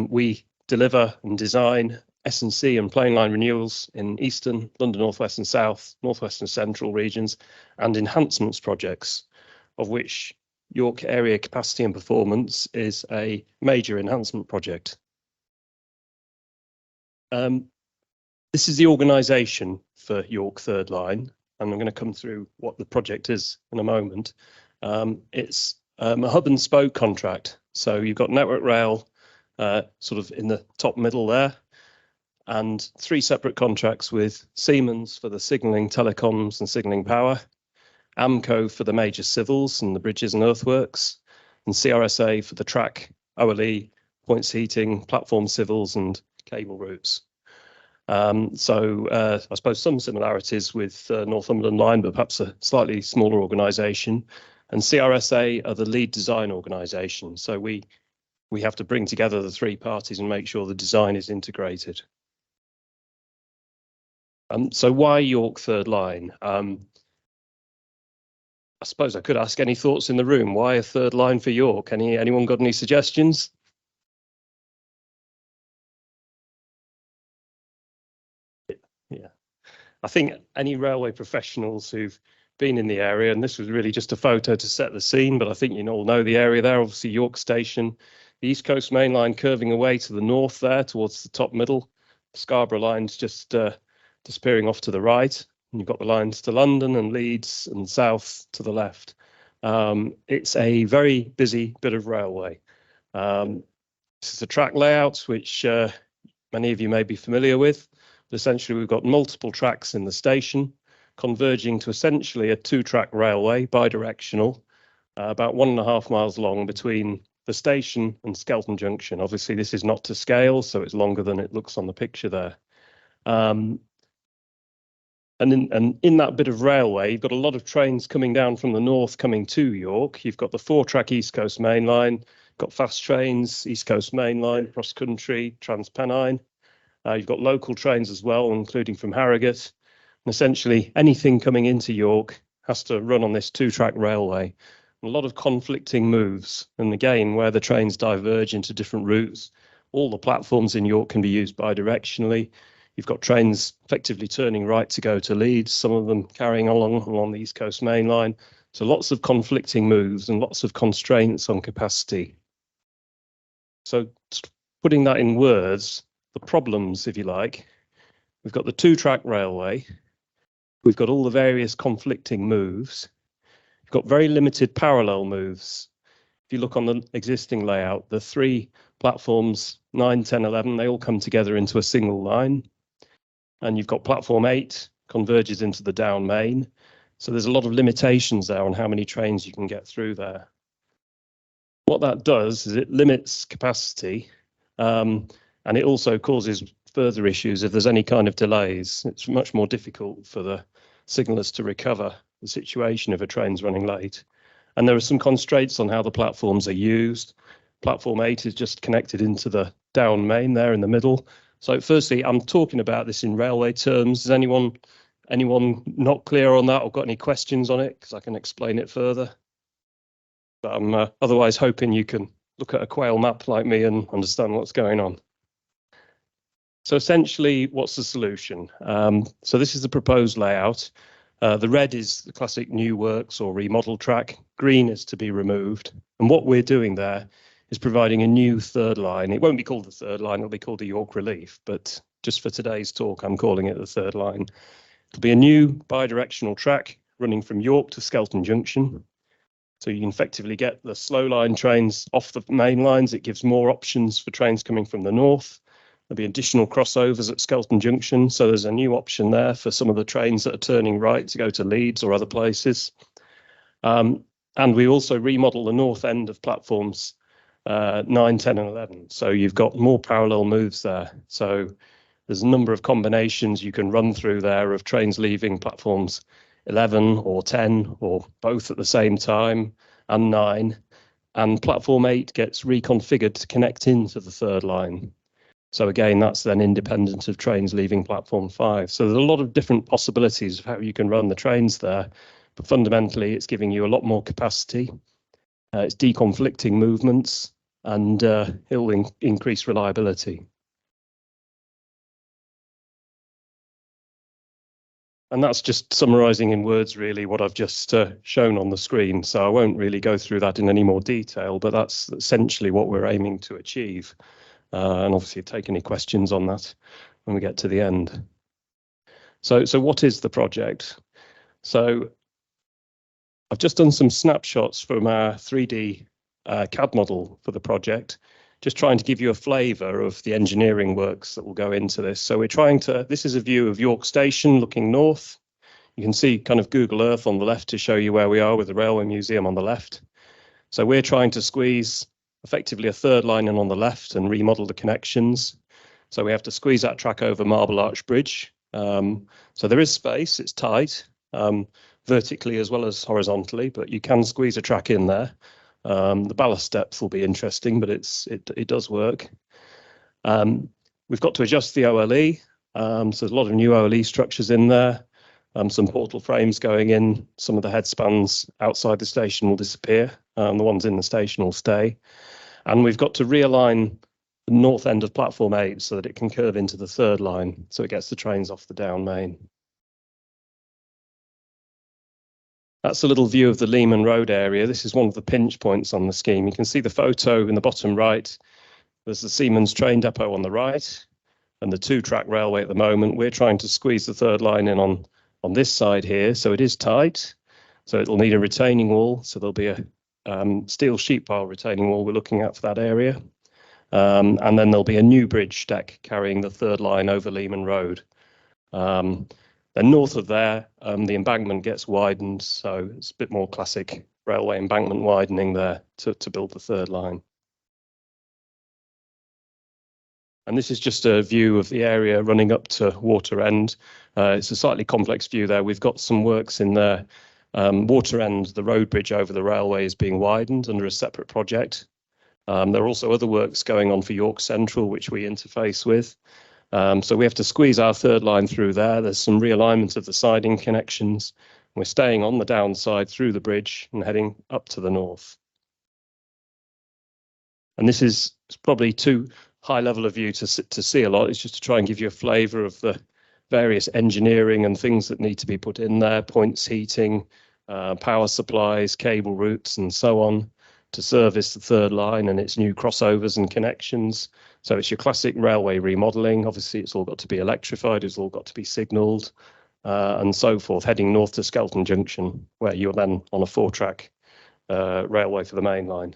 we deliver and design S&C and plain line renewals in Eastern, London North West and South, North West and Central regions, and enhancements projects, of which York Area Capacity and Performance is a major enhancement project. This is the organisation for York Third Line, and I'm going to come through what the project is in a moment. It's a hub and spoke contract. So you've got Network Rail sort of in the top middle there, and 3 separate contracts with Siemens for the signalling, telecoms and signalling power, AMCO for the major civils and the bridges and earthworks, and CRSA for the track, OLE, points heating, platform civils and cable routes. I suppose some similarities with Northumberland Line, but perhaps a slightly smaller organisation. And CRSA are the lead design organisation. So we have to bring together the 3 parties and make sure the design is integrated. So why York Third Line? I suppose I could ask any thoughts in the room. Why a third line for York? Anyone got any suggestions? Yeah, I think any railway professionals who've been in the area, and this was really just a photo to set the scene, but I think you all know the area there. Obviously York Station, the East Coast Main Line curving away to the north there towards the top middle. Scarborough Line's just disappearing off to the right. And you've got the lines to London and Leeds and south to the left. It's a very busy bit of railway. This is a track layout, which many of you may be familiar with. But essentially, we've got multiple tracks in the station, converging to essentially a 2-track railway, bi-directional, about 1.5 miles long between the station and Skelton Junction. Obviously, this is not to scale, so it's longer than it looks on the picture there. And in that bit of railway, you've got a lot of trains coming down from the north coming to York. You've got the 4-track East Coast Main Line, got fast trains, East Coast Main Line, cross country, Transpennine. You've got local trains as well, including from Harrogate. And essentially, anything coming into York has to run on this 2-track railway. A lot of conflicting moves. And again, where the trains diverge into different routes, all the platforms in York can be used bidirectionally. You've got trains effectively turning right to go to Leeds, some of them carrying along the East Coast Main Line. So lots of conflicting moves and lots of constraints on capacity. So putting that in words, the problems, if you like, we've got the 2-track railway. We've got all the various conflicting moves. You've got very limited parallel moves. If you look on the existing layout, the 3 platforms, 9, 10, 11, they all come together into a single line. And you've got platform 8 converges into the down main. So there's a lot of limitations there on how many trains you can get through there. What that does is it limits capacity, and it also causes further issues if there's any kind of delays. It's much more difficult for the signallers to recover the situation if a train's running late. And there are some constraints on how the platforms are used. Platform 8 is just connected into the down main there in the middle. So firstly, I'm talking about this in railway terms. Is anyone not clear on that or got any questions on it? Because I can explain it further. But I'm otherwise hoping you can look at a quail map like me and understand what's going on. So essentially, what's the solution? So this is the proposed layout. The red is the classic new works or remodel track. Green is to be removed. And what we're doing there is providing a new third line. It won't be called the third line, it'll be called the York Relief, but just for today's talk, I'm calling it the third line. It'll be a new bi-directional track running from York to Skelton Junction. So you can effectively get the slow line trains off the main lines. It gives more options for trains coming from the north. There'll be additional crossovers at Skelton Junction. So there's a new option there for some of the trains that are turning right to go to Leeds or other places. And we also remodel the north end of platforms 9, 10 and 11. So you've got more parallel moves there. So there's a number of combinations you can run through there of trains leaving platforms 11 or 10 or both at the same time, and 9. And platform 8 gets reconfigured to connect into the third line. So again, that's then independent of trains leaving platform 5. So there's a lot of different possibilities of how you can run the trains there, but fundamentally it's giving you a lot more capacity. It's deconflicting movements, and it'll increase reliability. And that's just summarising in words really what I've just shown on the screen. So I won't really go through that in any more detail, but that's essentially what we're aiming to achieve. And obviously take any questions on that when we get to the end. So what is the project? So I've just done some snapshots from our 3D CAD model for the project, just trying to give you a flavour of the engineering works that will go into this. So we're trying to, this is a view of York Station looking north. You can see kind of Google Earth on the left to show you where we are with the Railway Museum on the left. So we're trying to squeeze effectively a third line in on the left and remodel the connections. So we have to squeeze that track over Marble Arch Bridge. So there is space, it's tight, vertically as well as horizontally, but you can squeeze a track in there. The ballast depth will be interesting, but it does work. We've got to adjust the OLE. So there's a lot of new OLE structures in there. Some portal frames going in. Some of the headspans outside the station will disappear. The ones in the station will stay. And we've got to realign the north end of platform 8 so that it can curve into the third line, so it gets the trains off the down main. That's a little view of the Lehman Road area. This is one of the pinch points on the scheme. You can see the photo in the bottom right. There's the Siemens train depot on the right and the 2-track railway at the moment. We're trying to squeeze the third line in on this side here. So it is tight. So it'll need a retaining wall. So there'll be a steel sheet pile retaining wall we're looking at for that area. And then there'll be a new bridge deck carrying the third line over Lehman Road. Then north of there, the embankment gets widened, so it's a bit more classic railway embankment widening there to build the third line. And this is just a view of the area running up to Water End. It's a slightly complex view there. We've got some works in there. Water End, the road bridge over the railway, is being widened under a separate project. There are also other works going on for York Central, which we interface with. So we have to squeeze our third line through there. There's some realignment of the siding connections. We're staying on the downside through the bridge and heading up to the north. And this is probably too high level of view to see a lot. It's just to try and give you a flavour of the various engineering and things that need to be put in there, points heating, power supplies, cable routes and so on to service the third line and its new crossovers and connections. So it's your classic railway remodelling. Obviously, it's all got to be electrified, it's all got to be signalled and so forth, heading north to Skelton Junction, where you're then on a 4-track railway for the main line.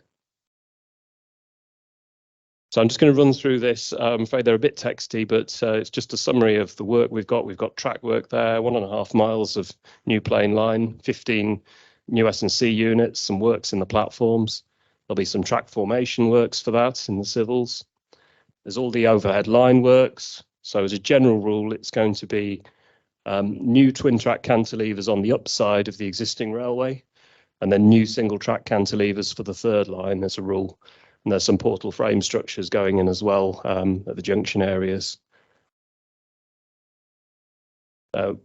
So I'm just going to run through this. I'm afraid they're a bit texty, but it's just a summary of the work we've got. We've got track work there, 1.5 miles of new plain line, 15 new S&C units, some works in the platforms. There'll be some track formation works for that in the civils. There's all the overhead line works. So as a general rule, it's going to be new twin track cantilevers on the upside of the existing railway, and then new single track cantilevers for the third line as a rule. And there's some portal frame structures going in as well at the junction areas.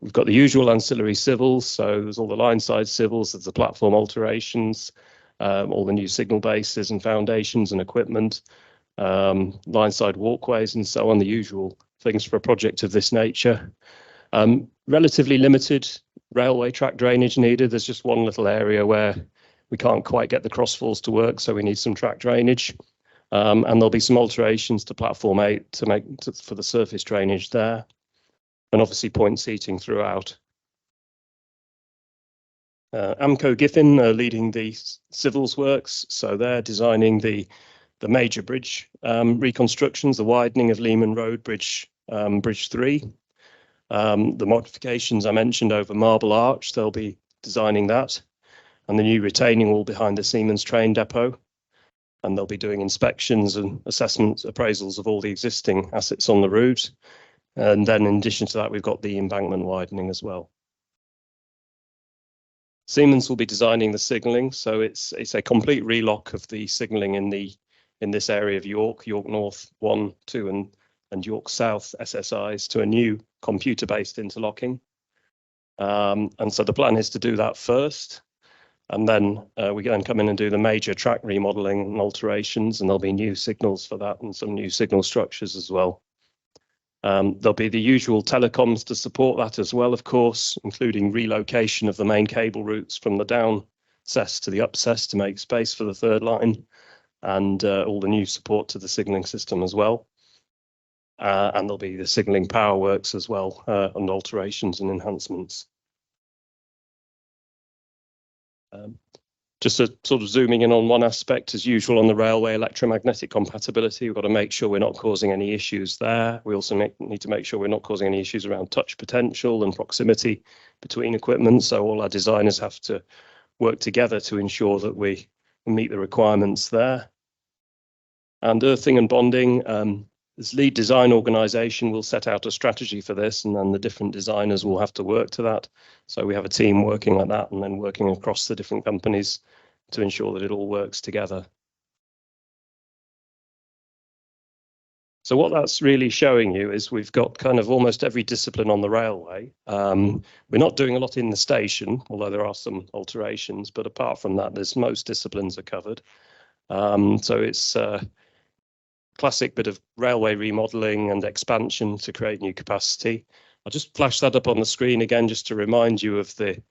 We've got the usual ancillary civils, so there's all the line side civils, there's the platform alterations, all the new signal bases and foundations and equipment, line side walkways and so on, the usual things for a project of this nature. Relatively limited railway track drainage needed. There's just one little area where we can't quite get the crossfalls to work, so we need some track drainage. And there'll be some alterations to platform 8 for the surface drainage there. And obviously point seating throughout. Amco Giffen are leading the civils works, so they're designing the major bridge reconstructions, the widening of Lehman Road Bridge 3. The modifications I mentioned over Marble Arch, they'll be designing that, and the new retaining wall behind the Siemens train depot. And they'll be doing inspections and assessments, appraisals of all the existing assets on the route. And then in addition to that, we've got the embankment widening as well. Siemens will be designing the signalling, so it's a complete relock of the signalling in this area of York North 1, 2 and York South SSIs to a new computer-based interlocking. And so the plan is to do that first, and then we then come in and do the major track remodeling and alterations, and there'll be new signals for that and some new signal structures as well. There'll be the usual telecoms to support that as well, of course, including relocation of the main cable routes from the down cess to the up cess to make space for the third line, and all the new support to the signalling system as well. And there'll be the signalling power works as well, and alterations and enhancements. Just sort of zooming in on one aspect, as usual, on the railway electromagnetic compatibility, we've got to make sure we're not causing any issues there. We also need to make sure we're not causing any issues around touch potential and proximity between equipment. So all our designers have to work together to ensure that we meet the requirements there. And earthing and bonding, this lead design organisation will set out a strategy for this, and then the different designers will have to work to that. So we have a team working like that and then working across the different companies to ensure that it all works together. So what that's really showing you is we've got kind of almost every discipline on the railway. We're not doing a lot in the station, although there are some alterations, but apart from that, most disciplines are covered. So it's classic bit of railway remodeling and expansion to create new capacity. I'll just flash that up on the screen again, just to remind you of the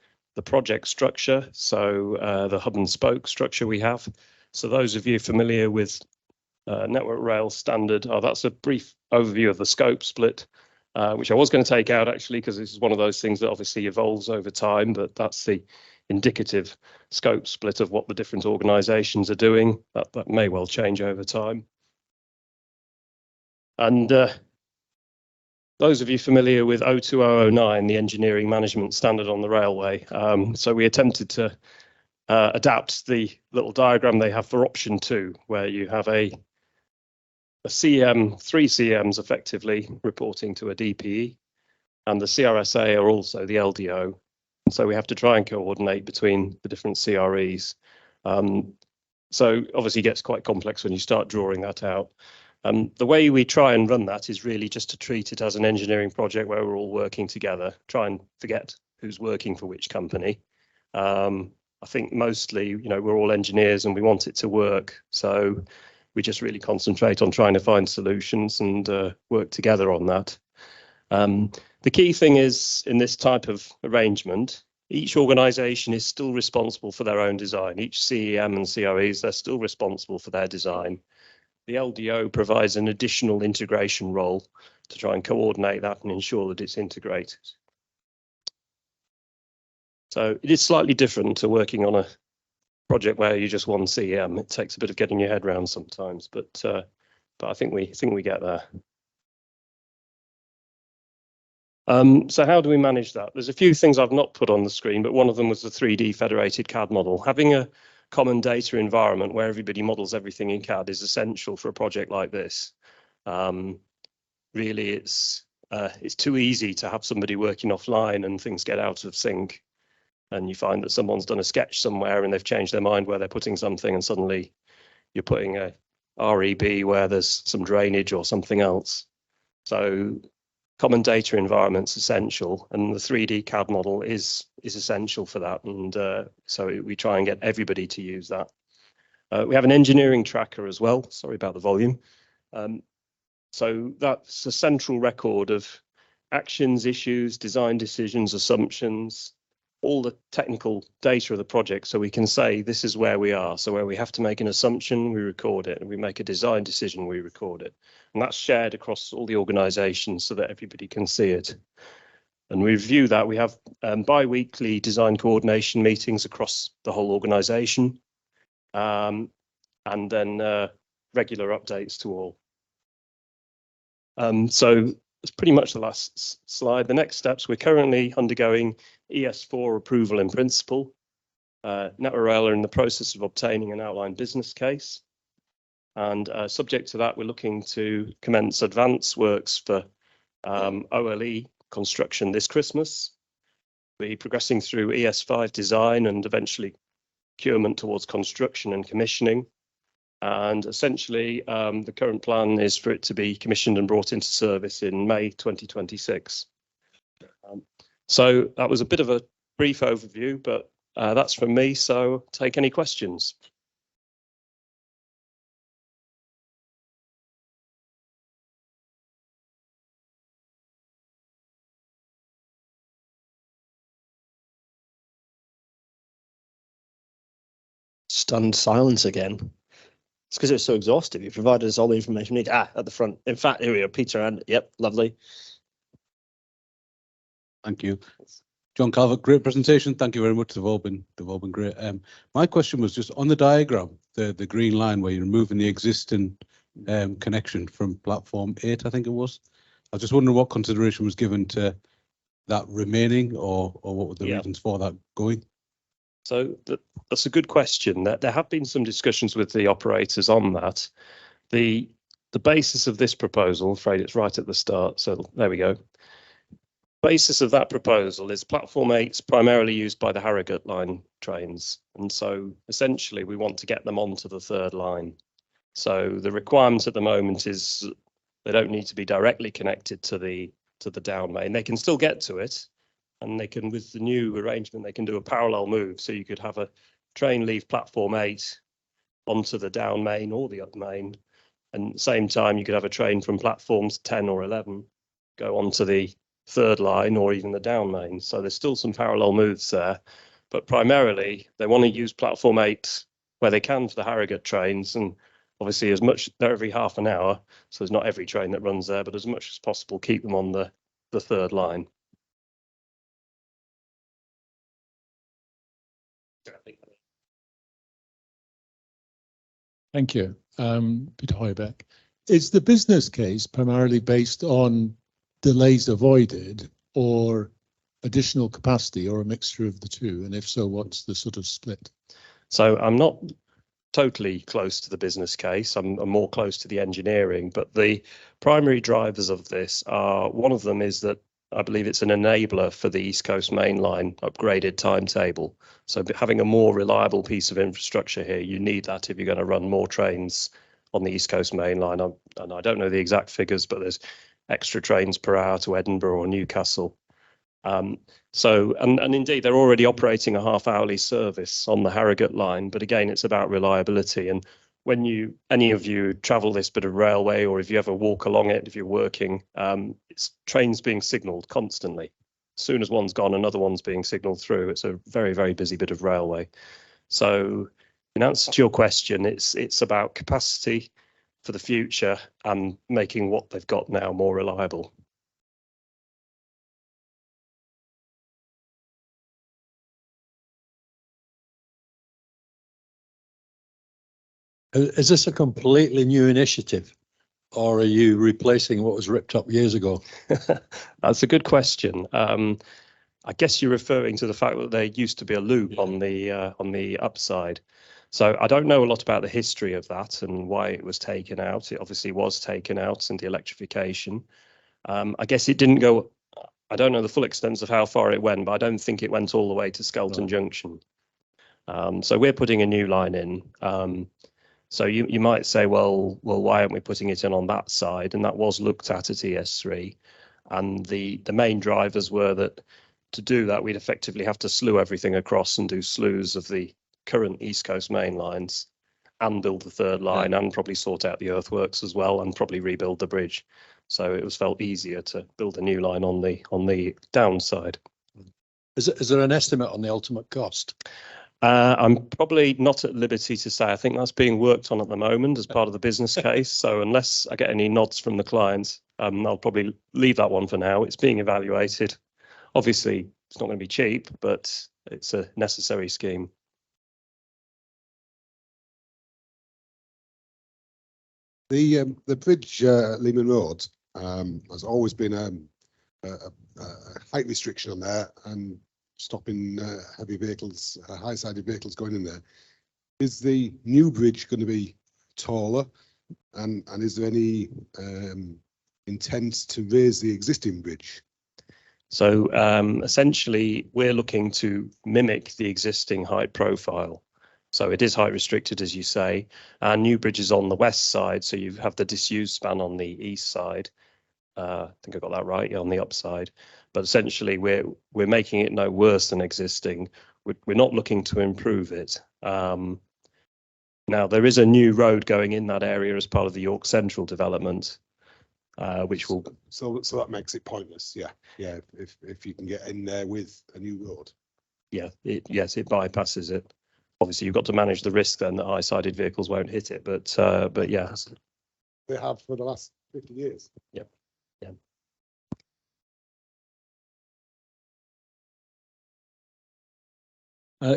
project structure. So the hub and spoke structure we have. So those of you familiar with Network Rail standard, that's a brief overview of the scope split, which I was going to take out actually, because this is one of those things that obviously evolves over time, but that's the indicative scope split of what the different organisations are doing. That may well change over time. And those of you familiar with 02009, the engineering management standard on the railway, so we attempted to adapt the little diagram they have for option 2, where you have a CM, 3 CMs effectively reporting to a DPE, and the CRSA are also the LDO. So we have to try and coordinate between the different CREs. So obviously it gets quite complex when you start drawing that out. The way we try and run that is really just to treat it as an engineering project where we're all working together, try and forget who's working for which company. I think mostly, we're all engineers and we want it to work. So we just really concentrate on trying to find solutions and work together on that. The key thing is, in this type of arrangement, each organisation is still responsible for their own design. Each CEM and CREs, they're still responsible for their design. The LDO provides an additional integration role to try and coordinate that and ensure that it's integrated. So it is slightly different to working on a project where you just one CM. It takes a bit of getting your head around sometimes, but I think we get there. So how do we manage that? There's a few things I've not put on the screen, but one of them was the 3D federated CAD model. Having a common data environment where everybody models everything in CAD is essential for a project like this. Really, it's too easy to have somebody working offline and things get out of sync, and you find that someone's done a sketch somewhere and they've changed their mind where they're putting something, and suddenly you're putting a REB where there's some drainage or something else. So common data environment's essential, and the 3D CAD model is essential for that, and so we try and get everybody to use that. We have an engineering tracker as well. Sorry about the volume. So that's a central record of actions, issues, design decisions, assumptions, all the technical data of the project, so we can say this is where we are. So where we have to make an assumption, we record it, and we make a design decision, we record it. And that's shared across all the organisations so that everybody can see it. And we review that. We have bi-weekly design coordination meetings across the whole organisation, and then regular updates to all. So that's pretty much the last slide. The next steps, we're currently undergoing ES4 approval in principle. Network Rail are in the process of obtaining an outline business case. And subject to that, we're looking to commence advance works for OLE construction this Christmas. be progressing through ES5 design and eventually procurement towards construction and commissioning. And essentially, the current plan is for it to be commissioned and brought into service in May 2026. So that was a bit of a brief overview, but that's from me. So take any questions. Stunned silence again. It's because it's so exhaustive. You provided us all the information we need. At the front. In fact, here we are, Peter, and yep, lovely. Thank you. John Calvert, great presentation. Thank you very much. They've all been great. My question was just on the diagram, the green line where you're removing the existing connection from platform 8, I think it was. I was just wondering what consideration was given to that remaining, or what were the reasons for that going? So that's a good question. There have been some discussions with the operators on that. The basis of this proposal, I'm afraid it's right at the start. So there we go. Basis of that proposal is platform 8 is primarily used by the Harrogate line trains. And so essentially we want to get them onto the third line. So the requirement at the moment is they don't need to be directly connected to the down main. They can still get to it. And they can, with the new arrangement, they can do a parallel move. So you could have a train leave platform 8 onto the down main or the up main. And at the same time, you could have a train from platforms 10 or 11 go onto the third line or even the down main. So there's still some parallel moves there. But primarily, they want to use platform 8 where they can for the Harrogate trains. And obviously, as much, they're every half an hour. So there's not every train that runs there, but as much as possible, keep them on the third line. Thank you. Peter Hoybeck. Is the business case primarily based on delays avoided or additional capacity, or a mixture of the two? And if so, what's the sort of split? So I'm not totally close to the business case. I'm more close to the engineering, but the primary drivers of this are, one of them is that I believe it's an enabler for the East Coast Main Line upgraded timetable. So having a more reliable piece of infrastructure here, you need that if you're going to run more trains on the East Coast Main Line. And I don't know the exact figures, but there's extra trains per hour to Edinburgh or Newcastle. So indeed, they're already operating a half-hourly service on the Harrogate line. But again, it's about reliability. And when any of you travel this bit of railway, or if you ever walk along it, if you're working, it's trains being signalled constantly. As soon as one's gone, another one's being signalled through. It's a very, very busy bit of railway. So in answer to your question, it's about capacity for the future and making what they've got now more reliable. Is this a completely new initiative, or are you replacing what was ripped up years ago? That's a good question. I guess you're referring to the fact that there used to be a loop on the upside. So I don't know a lot about the history of that and why it was taken out. It obviously was taken out in the electrification. I guess it didn't go. I don't know the full extent of how far it went, but I don't think it went all the way to Skelton Junction. So we're putting a new line in. So you might say, well, why aren't we putting it in on that side? And that was looked at ES3. And the main drivers were that to do that, we'd effectively have to slew everything across and do slews of the current East Coast main lines and build the third line and probably sort out the earthworks as well and probably rebuild the bridge. So it was felt easier to build a new line on the downside. Is there an estimate on the ultimate cost? I'm probably not at liberty to say. I think that's being worked on at the moment as part of the business case. So unless I get any nods from the clients, I'll probably leave that one for now. It's being evaluated. Obviously, it's not going to be cheap, but it's a necessary scheme. The bridge Lehman Road has always been a height restriction on there and stopping heavy vehicles, high-sided vehicles going in there. Is the new bridge going to be taller, and is there any intent to raise the existing bridge? So essentially, we're looking to mimic the existing height profile. So it is height restricted, as you say. Our new bridge is on the west side, so you have the disused span on the east side. I think I got that right, yeah, on the upside. But essentially, we're making it no worse than existing. We're not looking to improve it. Now, there is a new road going in that area as part of the York Central development, which will. So that makes it pointless. Yeah, yeah. If you can get in there with a new road. Yeah, yes, it bypasses it. Obviously, you've got to manage the risk then that high-sided vehicles won't hit it, but yeah. They have for the last 50 years. Yep. Yeah.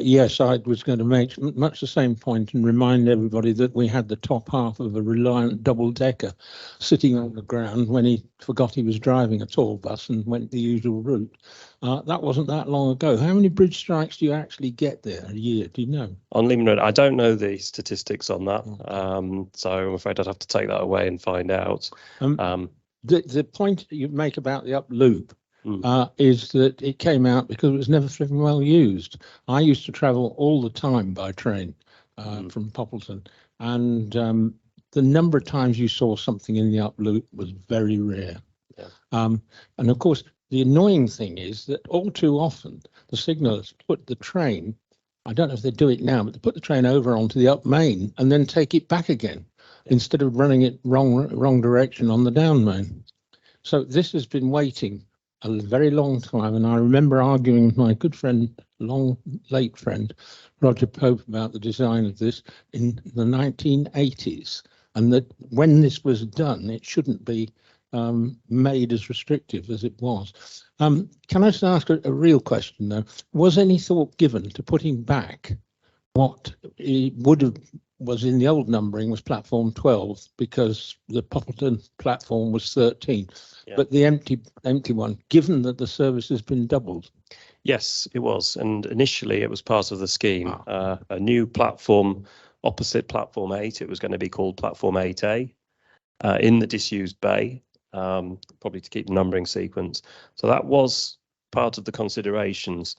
Yes, I was going to make much the same point and remind everybody that we had the top half of a Reliant double-decker sitting on the ground when he forgot he was driving a tall bus and went the usual route. That wasn't that long ago. How many bridge strikes do you actually get there a year? Do you know? On Lehman Road, I don't know the statistics on that, so I'm afraid I'd have to take that away and find out. The point you make about the up loop is that it came out because it was never very well used. I used to travel all the time by train from Poppleton, and the number of times you saw something in the up loop was very rare. Yeah. And of course, the annoying thing is that all too often the signallers put the train, I don't know if they do it now, but they put the train over onto the up main and then take it back again instead of running it wrong direction on the down main. So this has been waiting a very long time, and I remember arguing with my good friend, late friend, Roger Pope, about the design of this in the 1980s, and that when this was done, it shouldn't be made as restrictive as it was. Can I just ask a real question, though? Was any thought given to putting back what it would have was in the old numbering was platform 12 because the Poppleton platform was 13, but the empty one, given that the service has been doubled? Yes, it was, and initially it was part of the scheme. A new platform opposite platform 8. It was going to be called platform 8A in the disused bay, probably to keep the numbering sequence. So that was part of the considerations.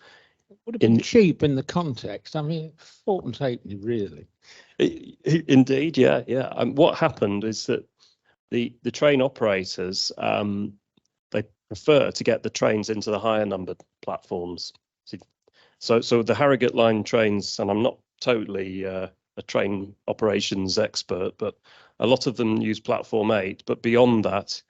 It would have been cheap in the context. I mean, 4 and 8, really. Indeed, yeah. And what happened is that the train operators they prefer to get the trains into the higher numbered platforms. So the Harrogate line trains, and I'm not totally a train operations expert, but a lot of them use platform 8. But beyond that,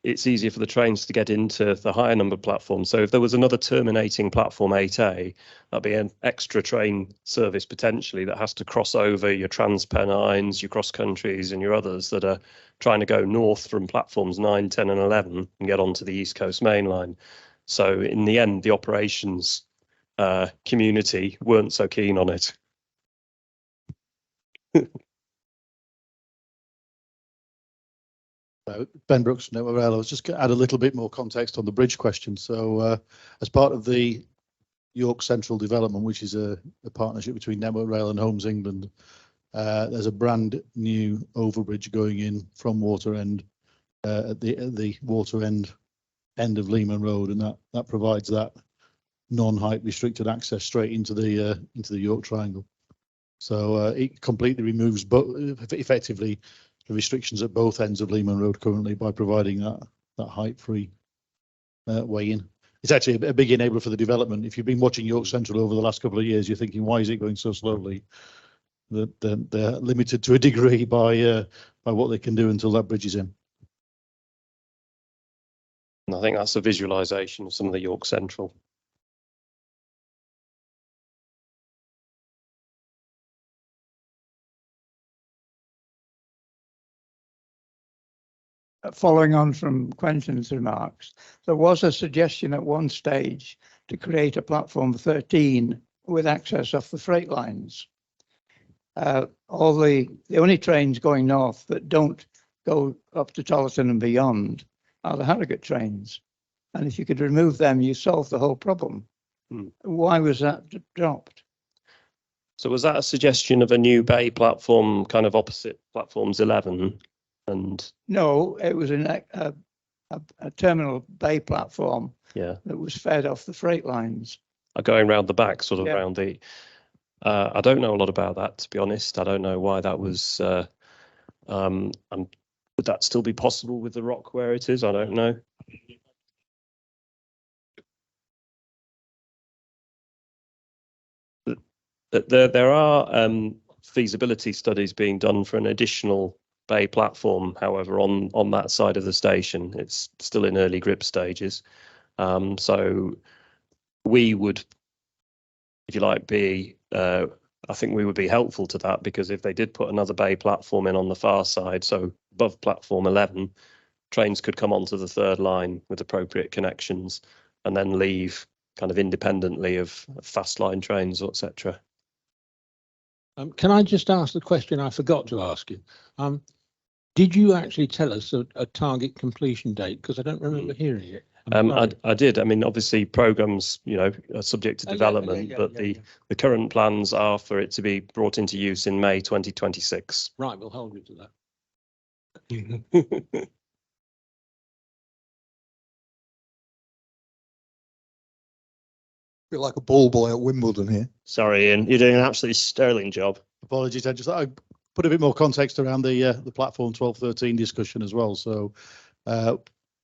it's easier for the trains to get into the higher number platforms. So if there was another terminating platform 8A, that'd be an extra train service potentially that has to cross over your Transpennines, your cross countries, and your others that are trying to go north from platforms 9, 10, and 11 and get onto the East Coast Main Line. So in the end, the operations community weren't so keen on it. Ben Brooks, Network Rail. I was just going to add a little bit more context on the bridge question. So as part of the York Central development, which is a partnership between Network Rail and Homes England, there's a brand new overbridge going in from Water End at the Water End of Lehman Road, and that provides that non-height restricted access straight into the York Triangle. So it completely removes effectively the restrictions at both ends of Lehman Road currently by providing that height-free way in. It's actually a big enabler for the development. If you've been watching York Central over the last couple of years, you're thinking, why is it going so slowly? They're limited to a degree by what they can do until that bridge is in. And I think that's a visualization of some of the York Central. Following on from Quentin's remarks, there was a suggestion at one stage to create a platform 13 with access off the freight lines. The only trains going north that don't go up to Tollerton and beyond are the Harrogate trains. And if you could remove them, you solve the whole problem. Why was that dropped? So was that a suggestion of a new bay platform kind of opposite platforms 11? And no, it was a a terminal bay platform Yeah, that was fed off the freight lines. going round the back, sort of Yeah. round the. I don't know a lot about that, to be honest. I don't know why that was. And would that still be possible with the rock where it is? I don't know. There are feasibility studies being done for an additional bay platform, however, on that side of the station. It's still in early grip stages. So we would, if you like, I think we would be helpful to that, because if they did put another bay platform in on the far side, so above platform 11, trains could come onto the third line with appropriate connections and then leave kind of independently of fast line trains, etc. Can I just ask the question I forgot to ask you? Did you actually tell us a target completion date? Because I don't remember hearing it. I did. I mean, obviously, programs, are subject to development, but the current plans are for it to be brought into use in May 2026. Right, we'll hold you to that. Feel like a ball boy at Wimbledon here. Sorry, Ian, you're doing an absolutely sterling job. Apologies, I put a bit more context around the platform 1213 discussion as well. So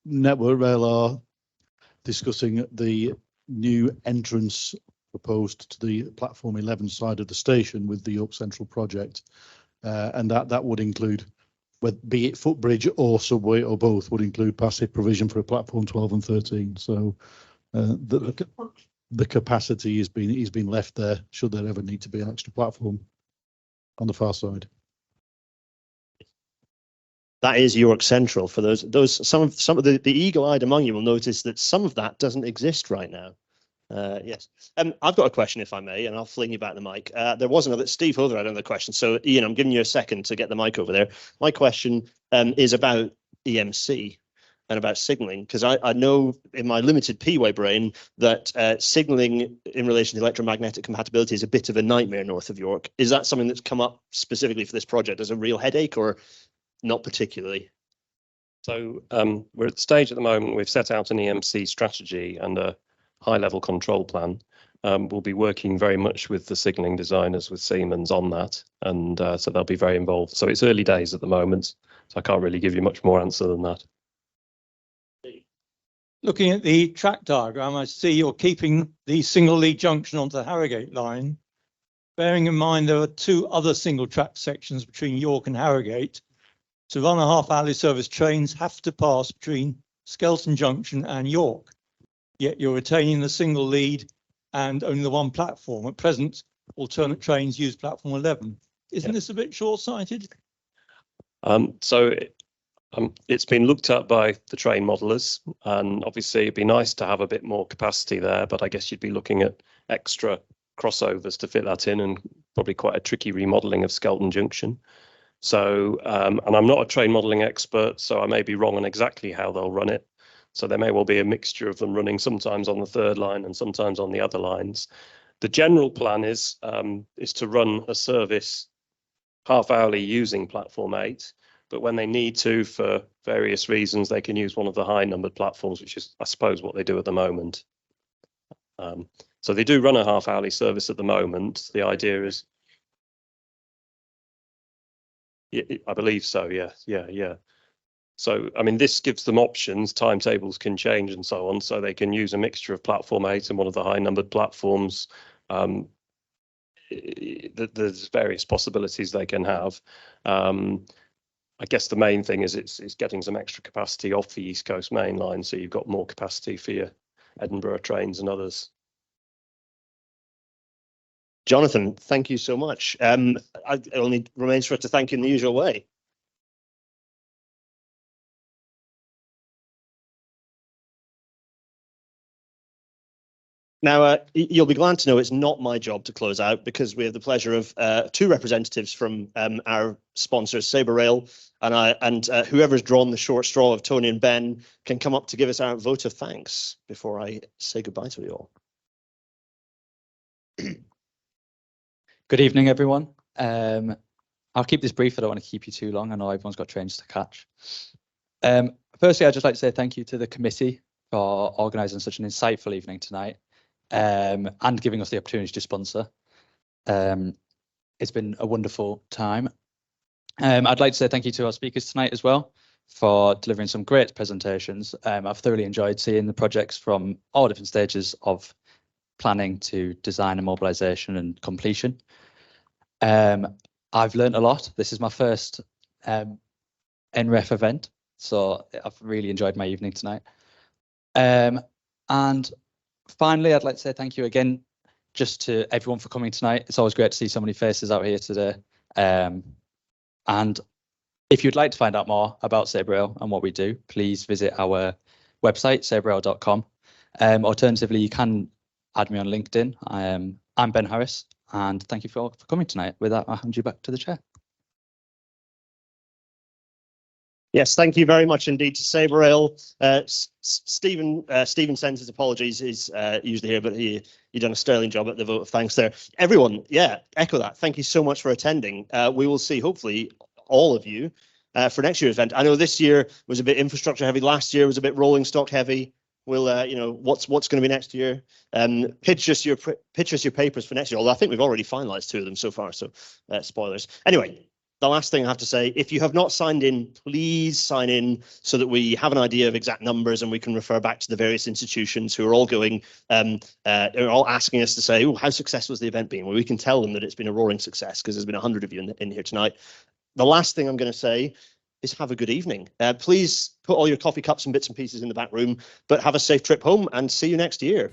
Network Rail are discussing the new entrance proposed to the platform 11 side of the station with the York Central project, and that would include, be it footbridge or subway or both, would include passive provision for a platform 12 and 13. So the capacity is being left there should there ever need to be an extra platform on the far side. That is York Central. For some of the eagle-eyed among you will notice that some of that doesn't exist right now. Yes. I've got a question, if I may, and I'll fling you back the mic. There was another, Steve Holder had another question. So Ian, I'm giving you a second to get the mic over there. My question is about EMC and about signalling, because I know in my limited P-way brain that signalling in relation to electromagnetic compatibility is a bit of a nightmare north of York. Is that something that's come up specifically for this project as a real headache, or not particularly? So we're at the stage at the moment, we've set out an EMC strategy and a high-level control plan. We'll be working very much with the signalling designers, with Siemens on that, and so they'll be very involved. So it's early days at the moment, so I can't really give you much more answer than that. Looking at the track diagram, I see you're keeping the single lead junction onto the Harrogate line. Bearing in mind there are two other single track sections between York and Harrogate. To run a half-hourly service, trains have to pass between Skelton Junction and York. Yet you're retaining the single lead and only the one platform. At present, alternate trains use platform 11. Isn't this a bit short-sighted? It's been looked at by the train modelers, and obviously it'd be nice to have a bit more capacity there, but I guess you'd be looking at extra crossovers to fit that in, and probably quite a tricky remodelling of Skelton Junction. So, and I'm not a train modelling expert, so I may be wrong on exactly how they'll run it. So there may well be a mixture of them running sometimes on the third line and sometimes on the other lines. The general plan is to run a service half-hourly using platform 8, but when they need to, for various reasons, they can use one of the high-numbered platforms, which is, I suppose, what they do at the moment. So they do run a half-hourly service at the moment. The idea is, I believe so, yeah. So, I mean, this gives them options, timetables can change and so on, so they can use a mixture of platform 8 and one of the high-numbered platforms. There's various possibilities they can have. I guess the main thing is it's getting some extra capacity off the East Coast Main Line, so you've got more capacity for your Edinburgh trains and others. Jonathan, thank you so much. It only remains for us to thank you in the usual way. Now, you'll be glad to know it's not my job to close out, because we have the pleasure of two representatives from our sponsors, Sabre Rail, and whoever's drawn the short straw of Tony and Ben can come up to give us our vote of thanks before I say goodbye to you all. Good evening, everyone. I'll keep this brief. I don't want to keep you too long. I know everyone's got trains to catch. Firstly, I'd just like to say thank you to the committee for organising such an insightful evening tonight, and giving us the opportunity to sponsor. It's been a wonderful time. I'd like to say thank you to our speakers tonight as well for delivering some great presentations. I've thoroughly enjoyed seeing the projects from all different stages of planning to design and mobilisation and completion. I've learned a lot. This is my first NREF event, so I've really enjoyed my evening tonight. And finally, I'd like to say thank you again just to everyone for coming tonight. It's always great to see so many faces out here today. And if you'd like to find out more about Sabre Rail and what we do, please visit our website, sabrerail.com. Alternatively, you can add me on LinkedIn. I'm Ben Harris, and thank you for coming tonight. With that, I'll hand you back to the chair. Yes, thank you very much indeed to Sabre Rail. Stephen sends his apologies. He's usually here, but he done a sterling job at the vote of thanks there. Everyone, yeah, echo that. Thank you so much for attending. We will see, hopefully, all of you for next year's event. I know this year was a bit infrastructure heavy. Last year was a bit rolling stock heavy. We'll, you know, what's going to be next year? Pitch us your papers for next year. Although I think we've already finalised 2 of them so far. So spoilers. Anyway. The last thing I have to say, if you have not signed in, please sign in so that we have an idea of exact numbers and we can refer back to the various institutions who are all going, are all asking us to say, oh, how successful has the event been? Well, we can tell them that it's been a roaring success because there's been 100 of you in here tonight. The last thing I'm going to say is have a good evening. Please put all your coffee cups and bits and pieces in the back room, but have a safe trip home and see you next year.